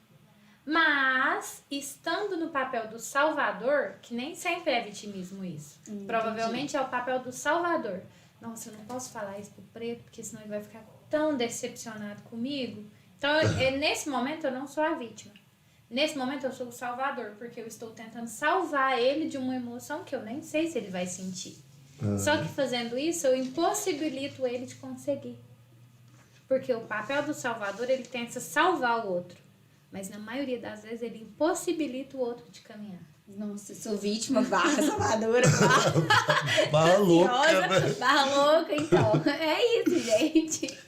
Mas, estando no papel do salvador, que nem sempre é vitimismo isso. Provavelmente é o papel do salvador. Nossa, eu não posso falar isso pro preto, porque senão ele vai ficar tão decepcionado comigo. Então, nesse momento, eu não sou a vítima. Nesse momento eu sou o salvador, porque eu estou tentando salvar ele de uma emoção que eu nem sei se ele vai sentir. Só que fazendo isso, eu impossibilito ele de conseguir. Porque o papel do salvador, ele tenta salvar o outro. Mas na maioria das vezes, ele impossibilita o outro de caminhar. Nossa, eu sou vítima, barra salvadora, barra louca, né? Barra louca, então. É isso, gente.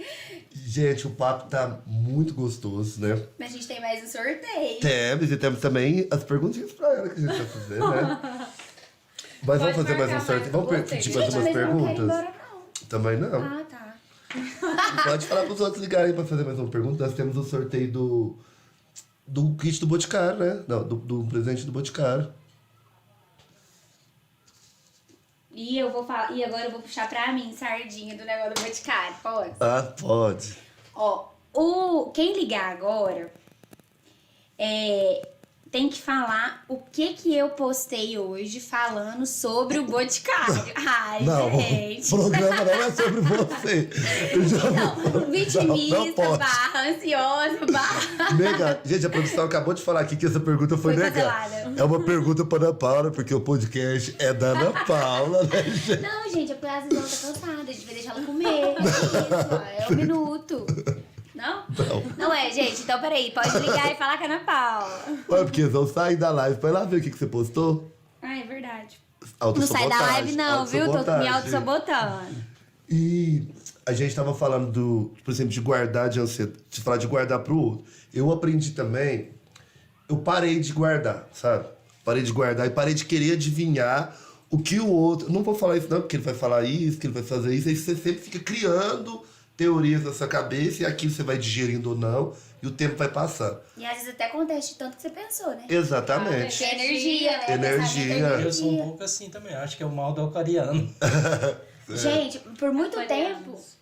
Gente, o papo tá muito gostoso, né? Mas a gente tem mais um sorteio. Temos, e temos também as perguntinhas pra ela que a gente vai fazer, né? Mas vamos fazer mais um sorteio. Vamos pedir mais umas perguntas? Não quero ir embora, não. Também não. Ah, tá. Pode falar pros outros ligarem pra fazer mais uma pergunta. Nós temos o sorteio do kit do Boticário, né? Não, do presente do Boticário. E agora eu vou puxar pra mim, sardinha do negócio do Boticário, pode? Ah, pode. Ó, quem ligar agora tem que falar o que eu postei hoje falando sobre o Boticário. Ai, Não, gente. o programa não é sobre você. Eu já Não, vitimista, não pode. barra ansiosa, barra... Nega, gente, a produção acabou de falar aqui que essa pergunta foi negada. cancelada. É uma pergunta para a Ana Paula, porque o podcast é da Ana Paula, né, gente? Não, gente, é porque às vezes ela tá cansada, a gente vai deixar ela comer. É isso, ó, é um minuto. Não? Não é, gente. Então, peraí, pode ligar e falar com a Ana Paula. Ué, porque eles vão sair da live. Vai lá ver o que você postou. Ah, é verdade. Não sai da live não, viu? Tô me auto-sabotando. E a gente tava falando por exemplo, de guardar de ansiedade, de falar de guardar pro outro. Eu aprendi também, eu parei de guardar, sabe? Parei de guardar e parei de querer adivinhar o que o outro... Não vou falar isso não, porque ele vai falar isso, que ele vai fazer isso. Aí você sempre fica criando teorias na sua cabeça e aquilo você vai digerindo ou não e o tempo vai passando. E às vezes até acontece de tanto que você pensou, né? Exatamente. Que é energia, né? Energia. Eu sou um pouco assim também, acho que é o mal do aquariano. Gente, por muito Aquarianos.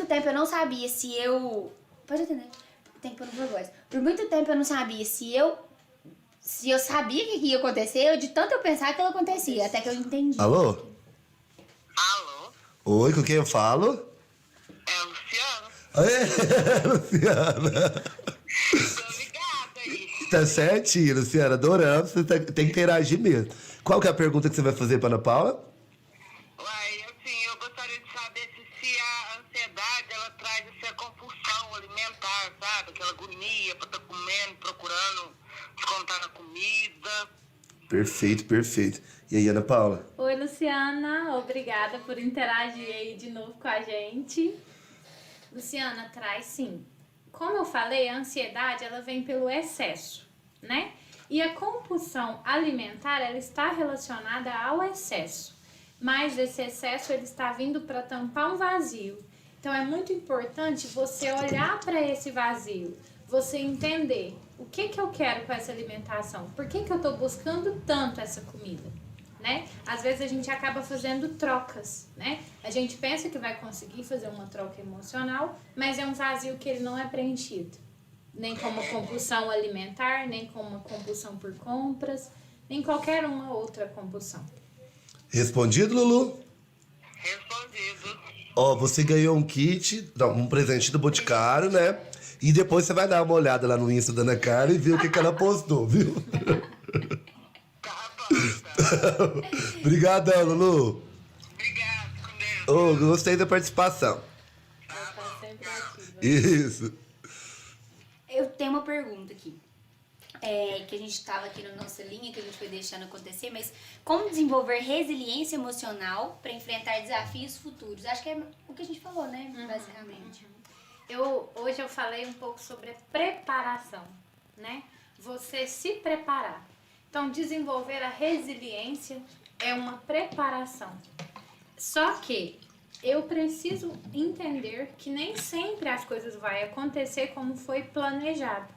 tempo eu não sabia se eu... Pode atender. Tem que pôr no voz. Por muito tempo eu não sabia se eu sabia o que ia acontecer, de tanto eu pensar que ela acontecia, até que eu entendi. Alô? Alô? Oi, com quem eu falo? É Luciano? Luciana. Tô ligada aí. Tá certinho, Luciana. Adoramos. Você tem que interagir mesmo. Qual que é a pergunta que você vai fazer pra Ana Paula? Uai, assim, eu gostaria de saber se a ansiedade, ela traz essa compulsão alimentar, sabe? Aquela agonia pra estar comendo, procurando descontar na comida. Perfeito, perfeito. E aí, Ana Paula? Oi, Luciana. Obrigada por interagir aí de novo com a gente. Luciana, traz sim. Como eu falei, a ansiedade, ela vem pelo excesso, né? E a compulsão alimentar, ela está relacionada ao excesso. Mas esse excesso, ele está vindo para tampar um vazio. Então, é muito importante você olhar para esse vazio. Você entender o que eu quero com essa alimentação. Por que eu estou buscando tanto essa comida? Né? Às vezes a gente acaba fazendo trocas, né? A gente pensa que vai conseguir fazer uma troca emocional, mas é um vazio que ele não é preenchido. Nem com uma compulsão alimentar, nem com uma compulsão por compras, nem qualquer uma outra compulsão. Respondido, Lulu? Respondido. Ó, você ganhou um presente do Boticário, né? E depois você vai dar uma olhada lá no Insta da Ana Carla e ver o que ela postou, viu? Tá bom, tá. Obrigadão, Lulu. Obrigado, com Deus. Oh, gostei da participação. Ela tá sempre ativa. Isso. Eu tenho uma pergunta aqui. Que a gente estava aqui na nossa linha, que a gente foi deixando acontecer, mas como desenvolver resiliência emocional para enfrentar desafios futuros? Acho que é o que a gente falou, né? Basicamente. Hoje eu falei um pouco sobre a preparação, né? Você se preparar. Então, desenvolver a resiliência é uma preparação. Só que eu preciso entender que nem sempre as coisas vão acontecer como foi planejado.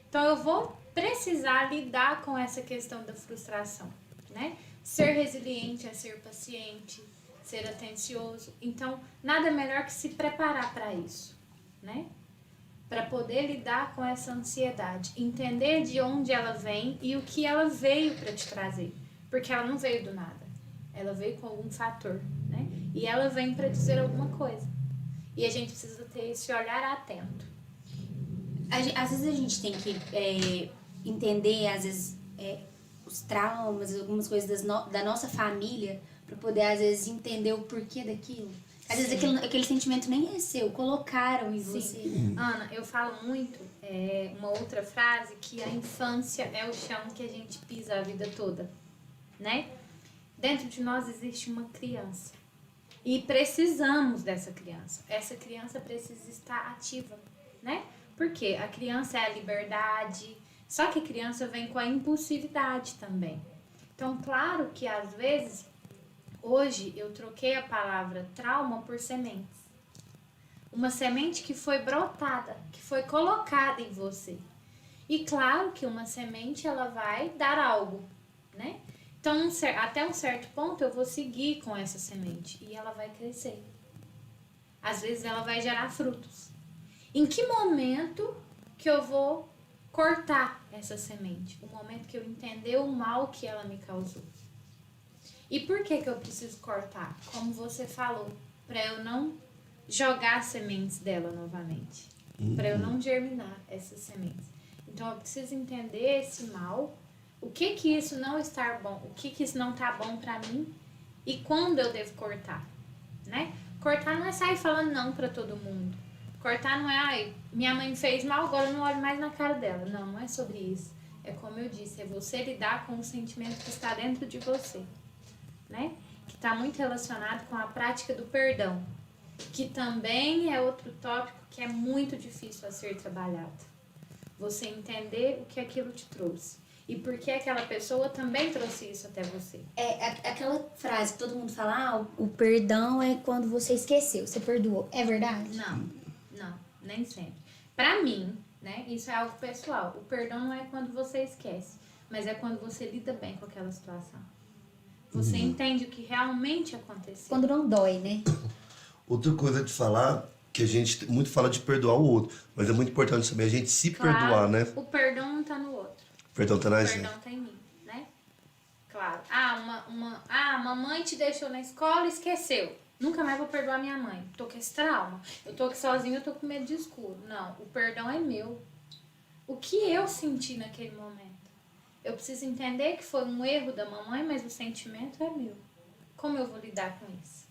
Então, eu vou precisar lidar com essa questão da frustração, né? Ser resiliente é ser paciente, ser atencioso. Então, nada melhor que se preparar para isso, né? Para poder lidar com essa ansiedade, entender de onde ela vem e o que ela veio para te trazer, porque ela não veio do nada, ela veio com algum fator, né? E ela vem para dizer alguma coisa. E a gente precisa ter esse olhar atento. Às vezes a gente tem que entender, às vezes, os traumas, algumas coisas da nossa família, para poder, às vezes, entender o porquê daquilo. Às vezes aquele sentimento nem é seu, colocaram em você. Ana, eu falo muito uma outra frase, que a infância é o chão que a gente pisa a vida toda, né? Dentro de nós existe uma criança e precisamos dessa criança. Essa criança precisa estar ativa, né? Porque a criança é a liberdade, só que a criança vem com a impulsividade também. Então, claro que às vezes, hoje eu troquei a palavra trauma por sementes. Uma semente que foi brotada, que foi colocada em você. E claro que uma semente ela vai dar algo, né? Então, até um certo ponto eu vou seguir com essa semente e ela vai crescer. Às vezes ela vai gerar frutos. Em que momento que eu vou cortar essa semente? O momento que eu entender o mal que ela me causou. E por que eu preciso cortar? Como você falou, para eu não jogar as sementes dela novamente. Para eu não germinar essas sementes. Então eu preciso entender esse mal, o que isso não está bom, o que isso não está bom para mim e quando eu devo cortar, né? Cortar não é sair falando não para todo mundo. Cortar não é, ai, minha mãe fez mal, agora eu não olho mais na cara dela. Não, não é sobre isso. É como eu disse, é você lidar com o sentimento que está dentro de você, né? Que está muito relacionado com a prática do perdão, que também é outro tópico que é muito difícil a ser trabalhado. Você entender o que aquilo te trouxe e por que aquela pessoa também trouxe isso até você. Aquela frase que todo mundo fala, o perdão é quando você esqueceu, você perdoou. É verdade? Não, nem sempre. Pra mim, né, isso é algo pessoal. O perdão não é quando você esquece, mas é quando você lida bem com aquela situação. Você entende o que realmente aconteceu. Quando não dói, né? Outra coisa de falar, que a gente muito fala de perdoar o outro, mas é muito importante também a gente se perdoar, né? O perdão não tá no outro. O perdão tá na O gente. perdão tá em mim, né? Claro. A mamãe te deixou na escola e esqueceu. Nunca mais vou perdoar minha mãe. Tô com esse trauma. Eu tô aqui sozinha, eu tô com medo de escuro. Não, o perdão é meu. O que eu senti naquele momento? Eu preciso entender que foi um erro da mamãe, mas o sentimento é meu. Como eu vou lidar com isso?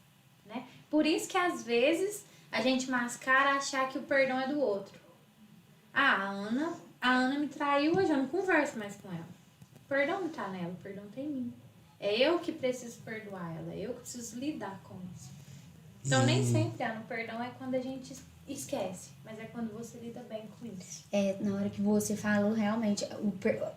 Né? Por isso que às vezes a gente mascara achar que o perdão é do outro. A Ana me traiu, hoje eu não converso mais com ela. O perdão não tá nela, o perdão tá em mim. É eu que preciso perdoar ela, é eu que preciso lidar com isso. Então nem sempre, o perdão é quando a gente esquece. Mas é quando você lida bem com isso. Na hora que você falou, realmente,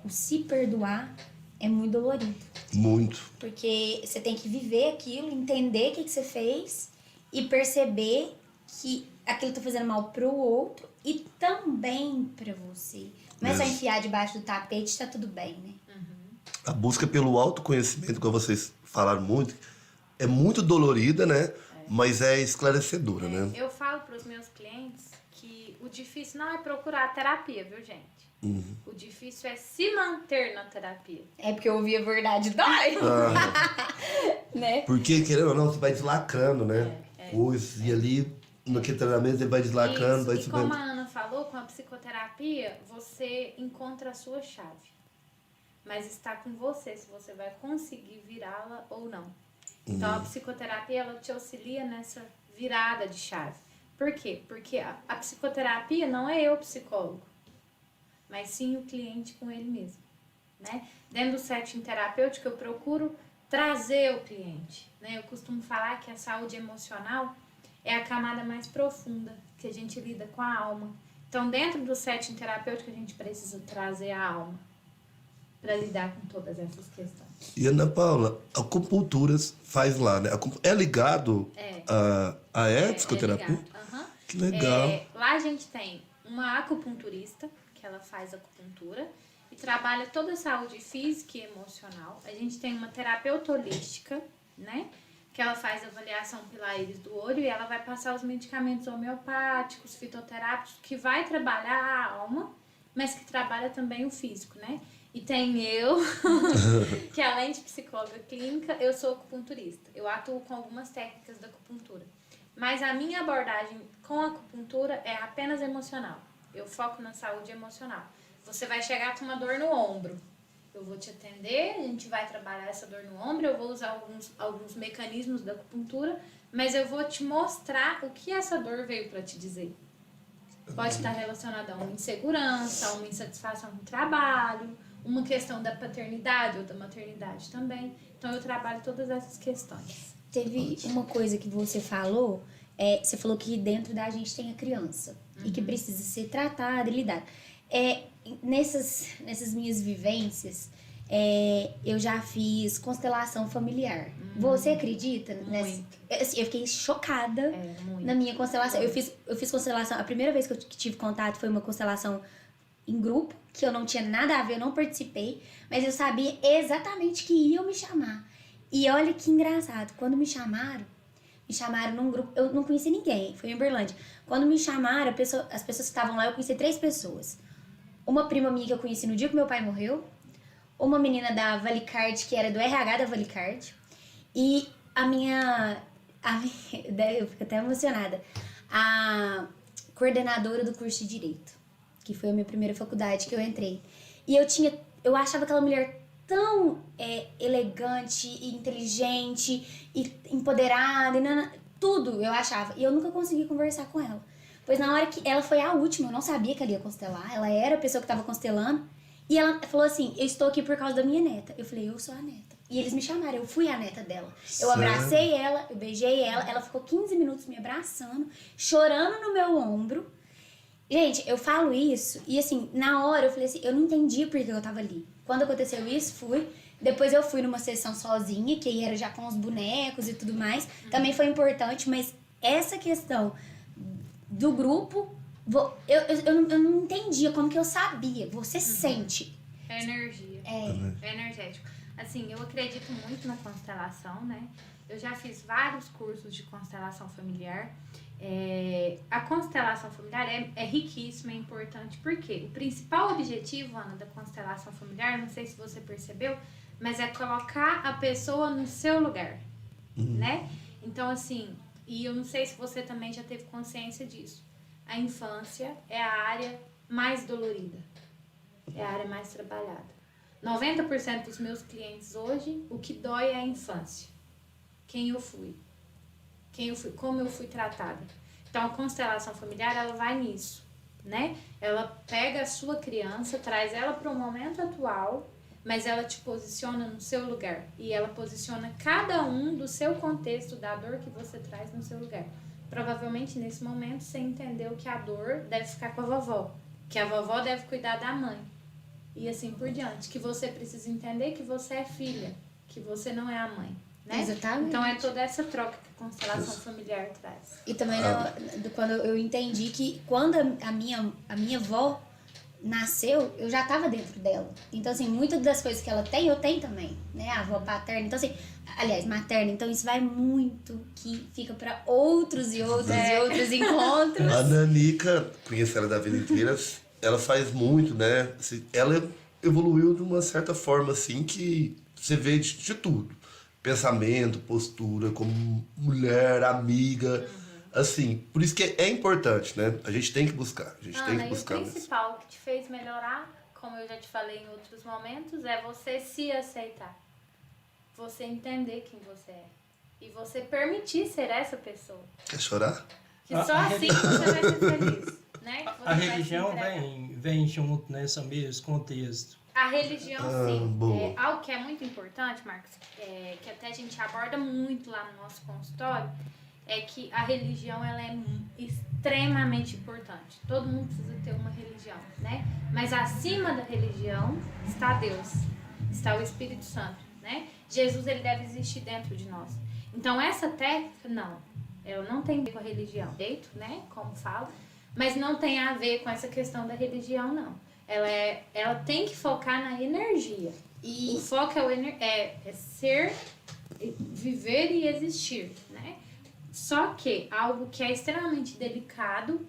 o se perdoar é muito dolorido. Muito. Porque você tem que viver aquilo, entender o que você fez e perceber que aquilo tá fazendo mal pro outro e também pra você. Não é só enfiar debaixo do tapete, tá tudo bem, né? A busca pelo autoconhecimento, como vocês falaram muito, é muito dolorida, né? Mas é esclarecedora, né? Eu falo pros meus clientes que o difícil não é procurar terapia, viu, gente? O difícil é se manter na terapia. É porque ouvir a verdade dói. Né? Porque, querendo ou não, você vai deslacrando, né? Coisas, e ali, naquele treinamento, ele vai deslacrando, Isso. vai E subindo. como a Ana falou, com a psicoterapia, você encontra a sua chave. Mas está com você, se você vai conseguir virá-la ou não. Então, a psicoterapia, ela te auxilia nessa virada de chave. Por quê? Porque a psicoterapia não é eu psicólogo, mas sim o cliente com ele mesmo, né? Dentro do setting terapêutico, eu procuro trazer o cliente, né? Eu costumo falar que a saúde emocional é a camada mais profunda, que a gente lida com a alma. Então, dentro do setting terapêutico, a gente precisa trazer a alma para lidar com todas essas questões. E Ana Paula, a acupuntura faz lá, né? É ligado a psicoterapia? É ligado. Uhum. Que legal. Lá a gente tem uma acupunturista, que ela faz acupuntura e trabalha toda a saúde física e emocional. A gente tem uma terapeuta holística, né? Que ela faz avaliação pela íris do olho e ela vai passar os medicamentos homeopáticos, fitoterápicos, que vai trabalhar a alma, mas que trabalha também o físico, né? E tem eu, que além de psicóloga clínica, eu sou acupunturista. Eu atuo com algumas técnicas da acupuntura. Mas a minha abordagem com a acupuntura é apenas emocional. Eu foco na saúde emocional. Você vai chegar com uma dor no ombro. Eu vou te atender, a gente vai trabalhar essa dor no ombro, eu vou usar alguns mecanismos da acupuntura, mas eu vou te mostrar o que essa dor veio para te dizer. Pode estar relacionada a uma insegurança, a uma insatisfação com o trabalho, uma questão da paternidade ou da maternidade também. Então, eu trabalho todas essas questões. Teve uma coisa que você falou que dentro da gente tem a criança e que precisa ser tratada e lidada. Nessas minhas vivências, eu já fiz constelação familiar. Você acredita? Eu fiquei chocada na minha constelação. Eu fiz constelação, a primeira vez que eu tive contato foi uma constelação em grupo, que eu não tinha nada a ver, eu não participei, mas eu sabia exatamente que iam me chamar. E olha que engraçado, quando me chamaram num grupo, eu não conheci ninguém, foi em Uberlândia. Quando me chamaram, as pessoas que estavam lá, eu conheci 3 pessoas. Uma prima minha que eu conheci no dia que meu pai morreu, uma menina da Valicard, que era do RH da Valicard, e eu fico até emocionada, a coordenadora do curso de Direito, que foi a minha primeira faculdade que eu entrei. E eu achava aquela mulher tão elegante e inteligente e empoderada, tudo eu achava. E eu nunca consegui conversar com ela. Pois na hora que ela foi a última, eu não sabia que ela ia constelar, ela era a pessoa que estava constelando. E ela falou assim, eu estou aqui por causa da minha neta. Eu falei, eu sou a neta. E eles me chamaram, eu fui a neta dela. Eu abracei ela, eu beijei ela ficou 15 minutos me abraçando, chorando no meu ombro. Gente, eu falo isso e assim, na hora eu falei assim, eu não entendi por que eu tava ali. Quando aconteceu isso, depois eu fui numa sessão sozinha, que aí era já com os bonecos e tudo mais. Também foi importante, mas essa questão do grupo, eu não entendia como que eu sabia. Você sente. É energia. É energético. Assim, eu acredito muito na constelação, né? Eu já fiz vários cursos de constelação familiar. A constelação familiar é riquíssima, é importante, porque o principal objetivo, Ana, da constelação familiar, não sei se você percebeu, mas é colocar a pessoa no seu lugar, né? Então, assim, e eu não sei se você também já teve consciência disso, a infância é a área mais dolorida, é a área mais trabalhada. 90% dos meus clientes hoje, o que dói é a infância. Quem eu fui, como eu fui tratada. Então, a constelação familiar, ela vai nisso, né? Ela pega a sua criança, traz ela para o momento atual, mas ela te posiciona no seu lugar. E ela posiciona cada um do seu contexto, da dor que você traz no seu lugar. Provavelmente nesse momento você entendeu que a dor deve ficar com a vovó, que a vovó deve cuidar da mãe e assim por diante, que você precisa entender que você é filha, que você não é a mãe, né? Exatamente. Então é toda essa troca que a constelação familiar traz. E também quando eu entendi que quando a minha avó nasceu, eu já tava dentro dela. Então, assim, muitas das coisas que ela tem, eu tenho também, né? A avó paterna. Então, assim, aliás, materna. Então, isso vai muito que fica pra outros e outros e outros encontros. A Nanica, conheço ela da vida inteira, ela faz muito, né? Assim, ela evoluiu de uma certa forma, assim, que você vê de tudo. Pensamento, postura, como mulher, amiga. Assim, por isso que é importante, né? A gente tem que buscar. A gente tem que buscar. E o principal que te fez melhorar, como eu já te falei em outros momentos, é você se aceitar. Você entender quem você é. E você permitir ser essa pessoa. Quer chorar? Que só assim você vai ser feliz. Né? Que você A vai se religião entregar. vem junto nesse mesmo contexto. A religião, sim. boa. Algo que é muito importante, Marcos, que até a gente aborda muito lá no nosso consultório, é que a religião ela é extremamente importante. Todo mundo precisa ter uma religião, né? Mas acima da religião está Deus, está o Espírito Santo, né? Jesus, ele deve existir dentro de nós. Então, essa técnica, não. Ela não tem a ver com a religião, né? Como fala. Mas não tem a ver com essa questão da religião, não. Ela tem que focar na energia. E o foco é ser, viver e existir, né? Só que algo que é extremamente delicado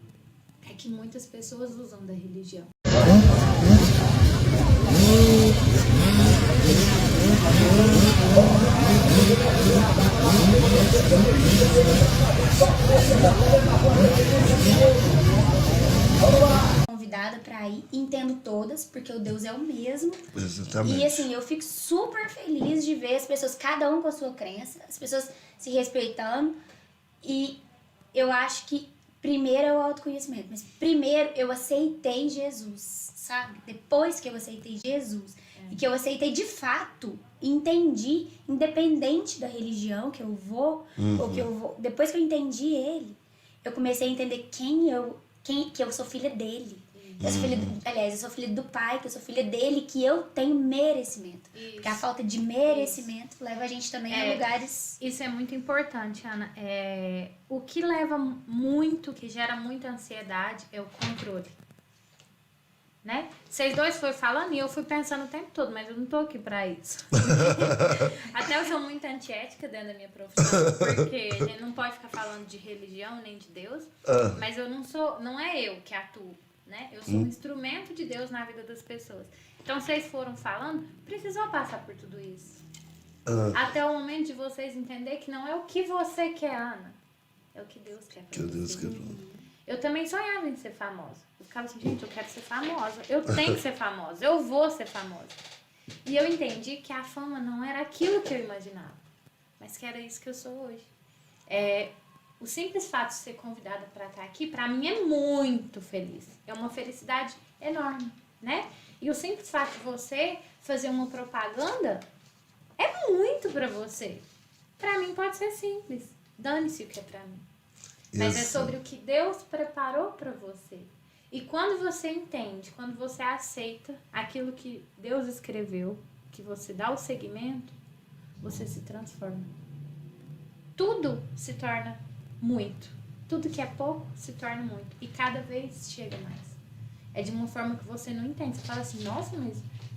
é que muitas pessoas usam da religião. Convidada pra ir, entendo todas, porque o Deus é o mesmo. Exatamente. E assim, eu fico super feliz de ver as pessoas, cada um com a sua crença, as pessoas se respeitando. E eu acho que primeiro é o autoconhecimento, mas primeiro eu aceitei Jesus, sabe? Depois que eu aceitei Jesus e que eu aceitei de fato, entendi, independente da religião que eu vou, ou que eu vou, depois que eu entendi ele, eu comecei a entender que eu sou filha dele. Eu sou filha eu sou filha do pai, que eu sou filha dele, que eu tenho merecimento. Isso. Porque a falta de merecimento leva a gente também a lugares... Isso é muito importante, Ana. O que leva muito, que gera muita ansiedade, é o controle. Né? Vocês dois foram falando e eu fui pensando o tempo todo, mas eu não tô aqui pra isso. Até eu sou muito antiética dentro da minha profissão, porque a gente não pode ficar falando de religião nem de Deus, mas não é eu que atuo, né? Eu sou um instrumento de Deus na vida das pessoas. Então vocês foram falando, precisou passar por tudo isso. Até o momento de vocês entenderem que não é o que você quer, Ana, é o que Deus quer pra você. Eu também sonhava em ser famosa. Eu ficava assim, gente, eu quero ser famosa. Eu tenho que ser famosa. Eu vou ser famosa. E eu entendi que a fama não era aquilo que eu imaginava. Mas que era isso que eu sou hoje. O simples fato de ser convidada para estar aqui, para mim, é muito feliz. É uma felicidade enorme, né? E o simples fato de você fazer uma propaganda é muito para você. Para mim pode ser simples. Dane-se o que é para mim. Mas é sobre o que Deus preparou para você. E quando você entende, quando você aceita aquilo que Deus escreveu, que você dá o seguimento, você se transforma. Tudo se torna muito. Tudo que é pouco se torna muito. E cada vez chega mais. É de uma forma que você não entende. Você fala assim, nossa,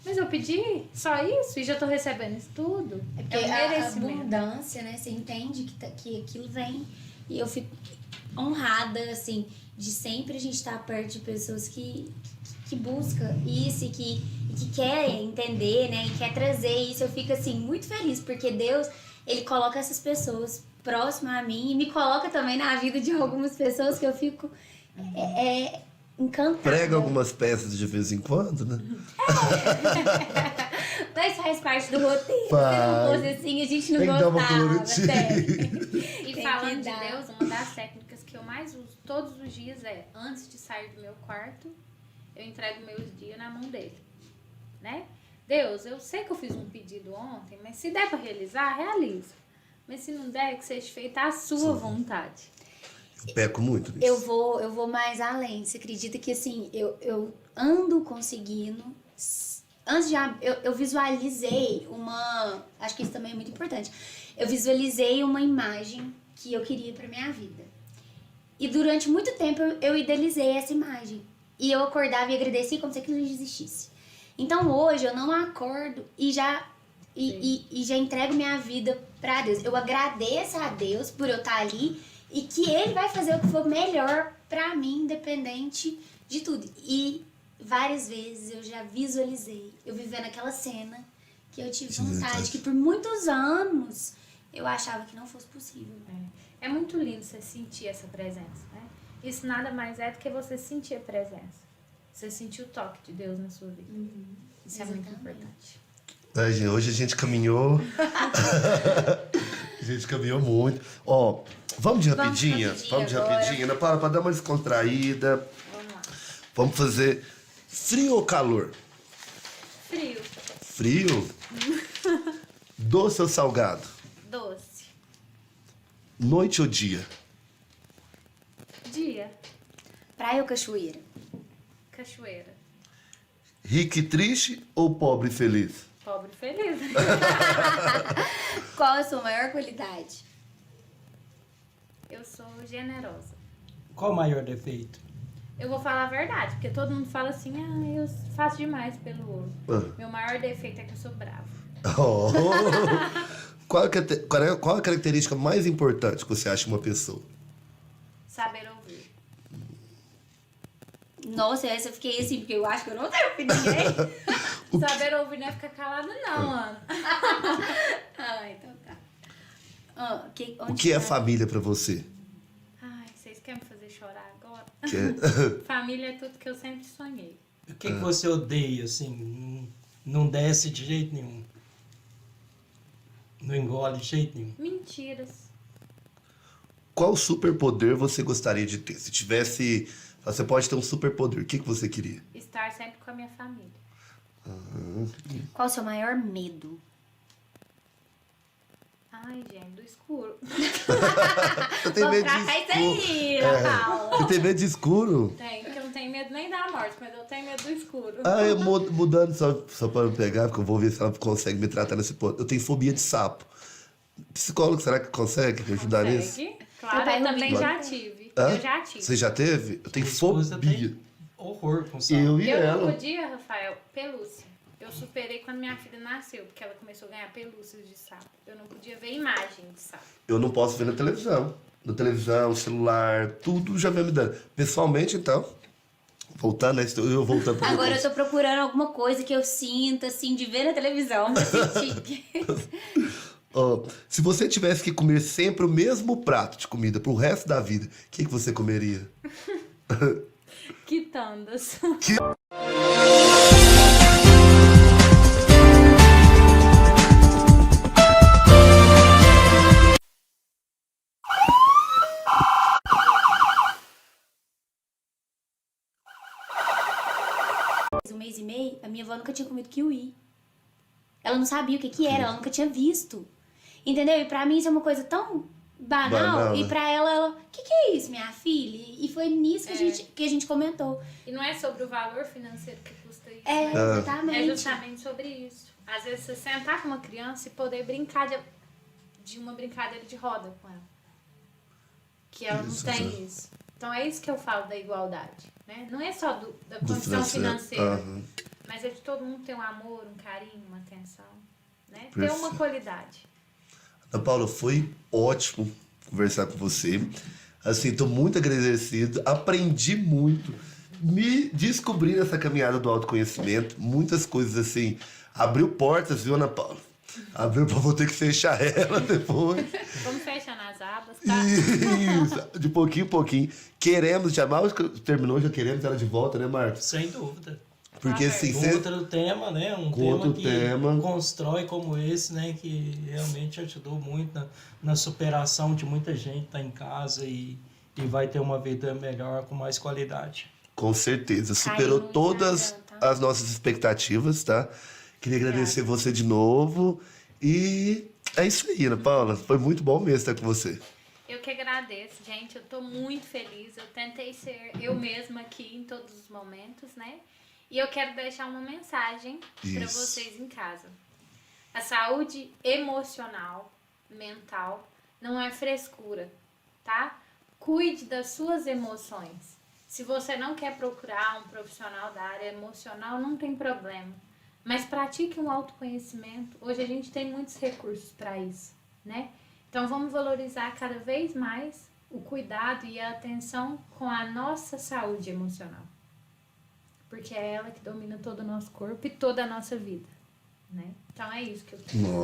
mas eu pedi só isso e já tô recebendo isso tudo. É porque a abundância, né? Você entende que aquilo vem. E eu fico honrada, assim, de sempre a gente estar perto de pessoas que buscam isso e que quer entender, né? E quer trazer isso. Eu fico, assim, muito feliz, porque Deus, ele coloca essas pessoas próximas a mim e me coloca também na vida de algumas pessoas que eu fico encantada. Prega algumas peças de vez em quando, né? Mas faz parte do roteiro. Faz. Se não fosse assim, a gente não Tem que dar uma gostava. coloridinha. E Tem falando que de dar. Deus, uma das técnicas que eu mais uso todos os dias é, antes de sair do meu quarto, eu entrego meus dias na mão dele, né? Deus, eu sei que eu fiz um pedido ontem, mas se der para realizar, realiza. Mas se não der, que seja feita a sua vontade. Peco muito nisso. Eu vou mais além. Você acredita que, assim, eu ando conseguindo... Antes já, eu visualizei uma... Acho que isso também é muito importante. Eu visualizei uma imagem que eu queria pra minha vida. E durante muito tempo eu idealizei essa imagem. E eu acordava e agradecia como se aquilo não existisse. Então hoje eu não acordo e já entrego minha vida pra Deus. Eu agradeço a Deus por eu estar ali e que Ele vai fazer o que for melhor pra mim, independente de tudo. E várias vezes eu já visualizei, eu vivendo aquela cena que eu tive vontade, que por muitos anos eu achava que não fosse possível. É muito lindo você sentir essa presença, né? Isso nada mais é do que você sentir a presença. Você sentir o toque de Deus na sua vida. Isso é muito importante. Ai, gente, hoje a gente caminhou. A gente caminhou muito. Ó, vamos de rapidinha? Vamos de agora. rapidinha, né? Pra dar uma descontraída. Vamos lá. Vamos fazer frio ou calor? Frio, Frio? Doce ou salgado? doce, Noite ou dia? dia, Praia ou cachoeira? cachoeira, Rico e triste ou pobre e feliz? pobre e feliz. Qual a sua maior qualidade? Eu sou generosa. Qual o maior defeito? Eu vou falar a verdade, porque todo mundo fala assim, eu faço demais pelo outro. Meu maior defeito é que eu sou brava. Oh. Qual a característica mais importante que você acha em uma pessoa? Saber ouvir. Nossa, essa eu fiquei assim, porque eu acho que eu não tenho filho de ninguém. Saber ouvir não é ficar calada não, Ana. Ah, então tá. O que é família pra você? Ai, vocês querem me fazer chorar agora? Que é- Família é tudo que eu sempre sonhei. O que você odeia, assim, não desce de jeito nenhum? Não engole de jeito nenhum? Mentiras. Qual superpoder você gostaria de ter? Se tivesse... Você pode ter um superpoder, o que você queria? Estar sempre com a minha família. Qual o seu maior medo? Ai, gente, do escuro. Você tem medo de Isso escuro? aí, Paula. Você tem medo de escuro? Tem, porque eu não tenho medo nem da morte, mas eu tenho medo do escuro. Ah, eu mudando só para me pegar, porque eu vou ver se ela consegue me tratar nesse ponto. Eu tenho fobia de sapo. Psicólogo, será que consegue me ajudar nisso? Consegue? Claro, pai eu também Rubinho. já tive. Hã? Eu já tive. Você já teve? Eu tenho Minha esposa fobia. tem horror com sapo. Eu e Eu não ela. podia, Rafael, pelúcia. Eu superei quando minha filha nasceu, porque ela começou a ganhar pelúcias de sapo. Eu não podia ver imagem de sapo. Eu não posso ver na televisão. Na televisão, celular, tudo já vem me dando. Pessoalmente, então, voltando, né? Eu voltando pra Agora eu tô procurando alguma coisa que eu sinta, assim, de ver na televisão. Pra sentir. Ó, se você tivesse que comer sempre o mesmo prato de comida pro resto da vida, o que você comeria? Quitandas. Um mês e meio, a minha avó nunca tinha comido kiwi. Ela não sabia o que era, ela nunca tinha visto. Entendeu? E pra mim isso é uma coisa tão banal. Banal, E né? pra ela, o que é isso, minha filha? E foi nisso que a gente comentou. E não é sobre o valor financeiro que custa isso. É, né? exatamente. É justamente sobre isso. Às vezes você sentar com uma criança e poder brincar de uma brincadeira de roda com ela. Que ela Isso, não tem né? isso. Então é isso que eu falo da igualdade. Né? Não é só da Do condição financeira, Aham. mas é de todo mundo ter um amor, um carinho, uma atenção. Né? Ter Perfeito. uma qualidade. Ana Paula, foi ótimo conversar com você. Assim, tô muito agradecido, aprendi muito, me descobri nessa caminhada do autoconhecimento, muitas coisas assim, abriu portas, viu, Ana Paula? Abriu pra vou ter que fechar ela depois. Vamos fechando as abas, tá? Isso, de pouquinho em pouquinho. Queremos, já mal terminou, já queremos ela de volta, né, Marcos? Sem dúvida. Porque assim, Com cê- outro tema, né? Um Com tema outro que tema. constrói como esse, né? Que realmente ajudou muito na superação de muita gente que tá em casa e vai ter uma vida melhor, com mais qualidade. com certeza, superou Caiu no todas Instagram, tá? as nossas expectativas, tá? Queria agradecer você de novo. E é isso aí, Ana Paula. Foi muito bom mesmo estar com você. Eu que agradeço, gente. Eu tô muito feliz. Eu tentei ser eu mesma aqui em todos os momentos, né? E eu quero deixar uma mensagem para vocês em casa. A saúde emocional, mental, não é frescura, tá? Cuide das suas emoções. Se você não quer procurar um profissional da área emocional, não tem problema. Mas pratique um autoconhecimento. Hoje a gente tem muitos recursos para isso, né? Então vamos valorizar cada vez mais o cuidado e a atenção com a nossa saúde emocional. Porque é ela que domina todo o nosso corpo e toda a nossa vida, né? Então é isso que eu quero dizer.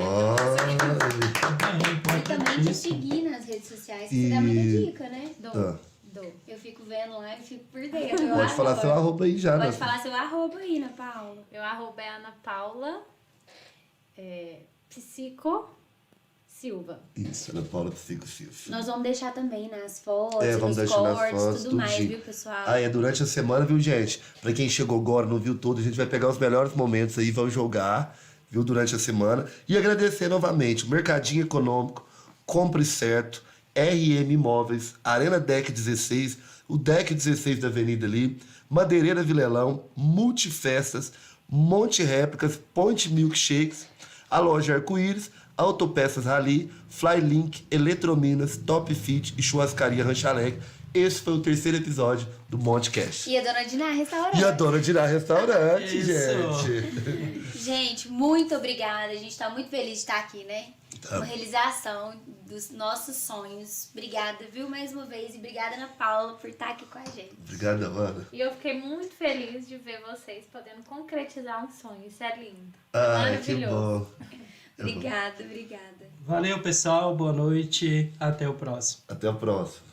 E também te seguir nas redes sociais, que você dá muita dica, né? Dou. Eu fico vendo lá e fico por dentro. Eu Pode falar adoro. seu arroba aí já, né? Pode falar seu arroba aí, Ana Paula. Meu arroba é Ana Paula Psico Silva. Isso, Ana Paula Psico Silva. Nós vamos deixar também nas fotos, Vamos nos deixar nas cortes, fotos, tudo mais, tudinho. viu, pessoal? Ah, durante a semana, viu, gente? Pra quem chegou agora, não viu tudo, a gente vai pegar os melhores momentos aí, vão jogar, viu, durante a semana. E agradecer novamente o Mercadinho Econômico, Compre Certo, RM Imóveis, Arena Deck 16, o Deck 16 da Avenida ali, Madeireira Vilelão, Multifestas, Monte Réplicas, Ponte Milkshakes, a loja Arco-Íris, Autopeças Rally, Flylink, Eletrominas, Top Fit e Churrascaria Rancho Alegre. Esse foi o 3º episódio do Montecast. E a Dona Diná Restaurante. E a Dona Dirá Restaurante, Isso. gente. Gente, muito obrigada. A gente tá muito feliz de estar aqui, né? Tá. Uma realização dos nossos sonhos. Obrigada, viu, mais uma vez. E obrigada, Ana Paula, por estar aqui com a gente. Obrigada, Ana. E eu fiquei muito feliz de ver vocês podendo concretizar um sonho. Isso é lindo. Ai, que Maravilhoso. bom. Obrigada. Valeu, pessoal. Boa noite. Até o próximo. Até a próxima.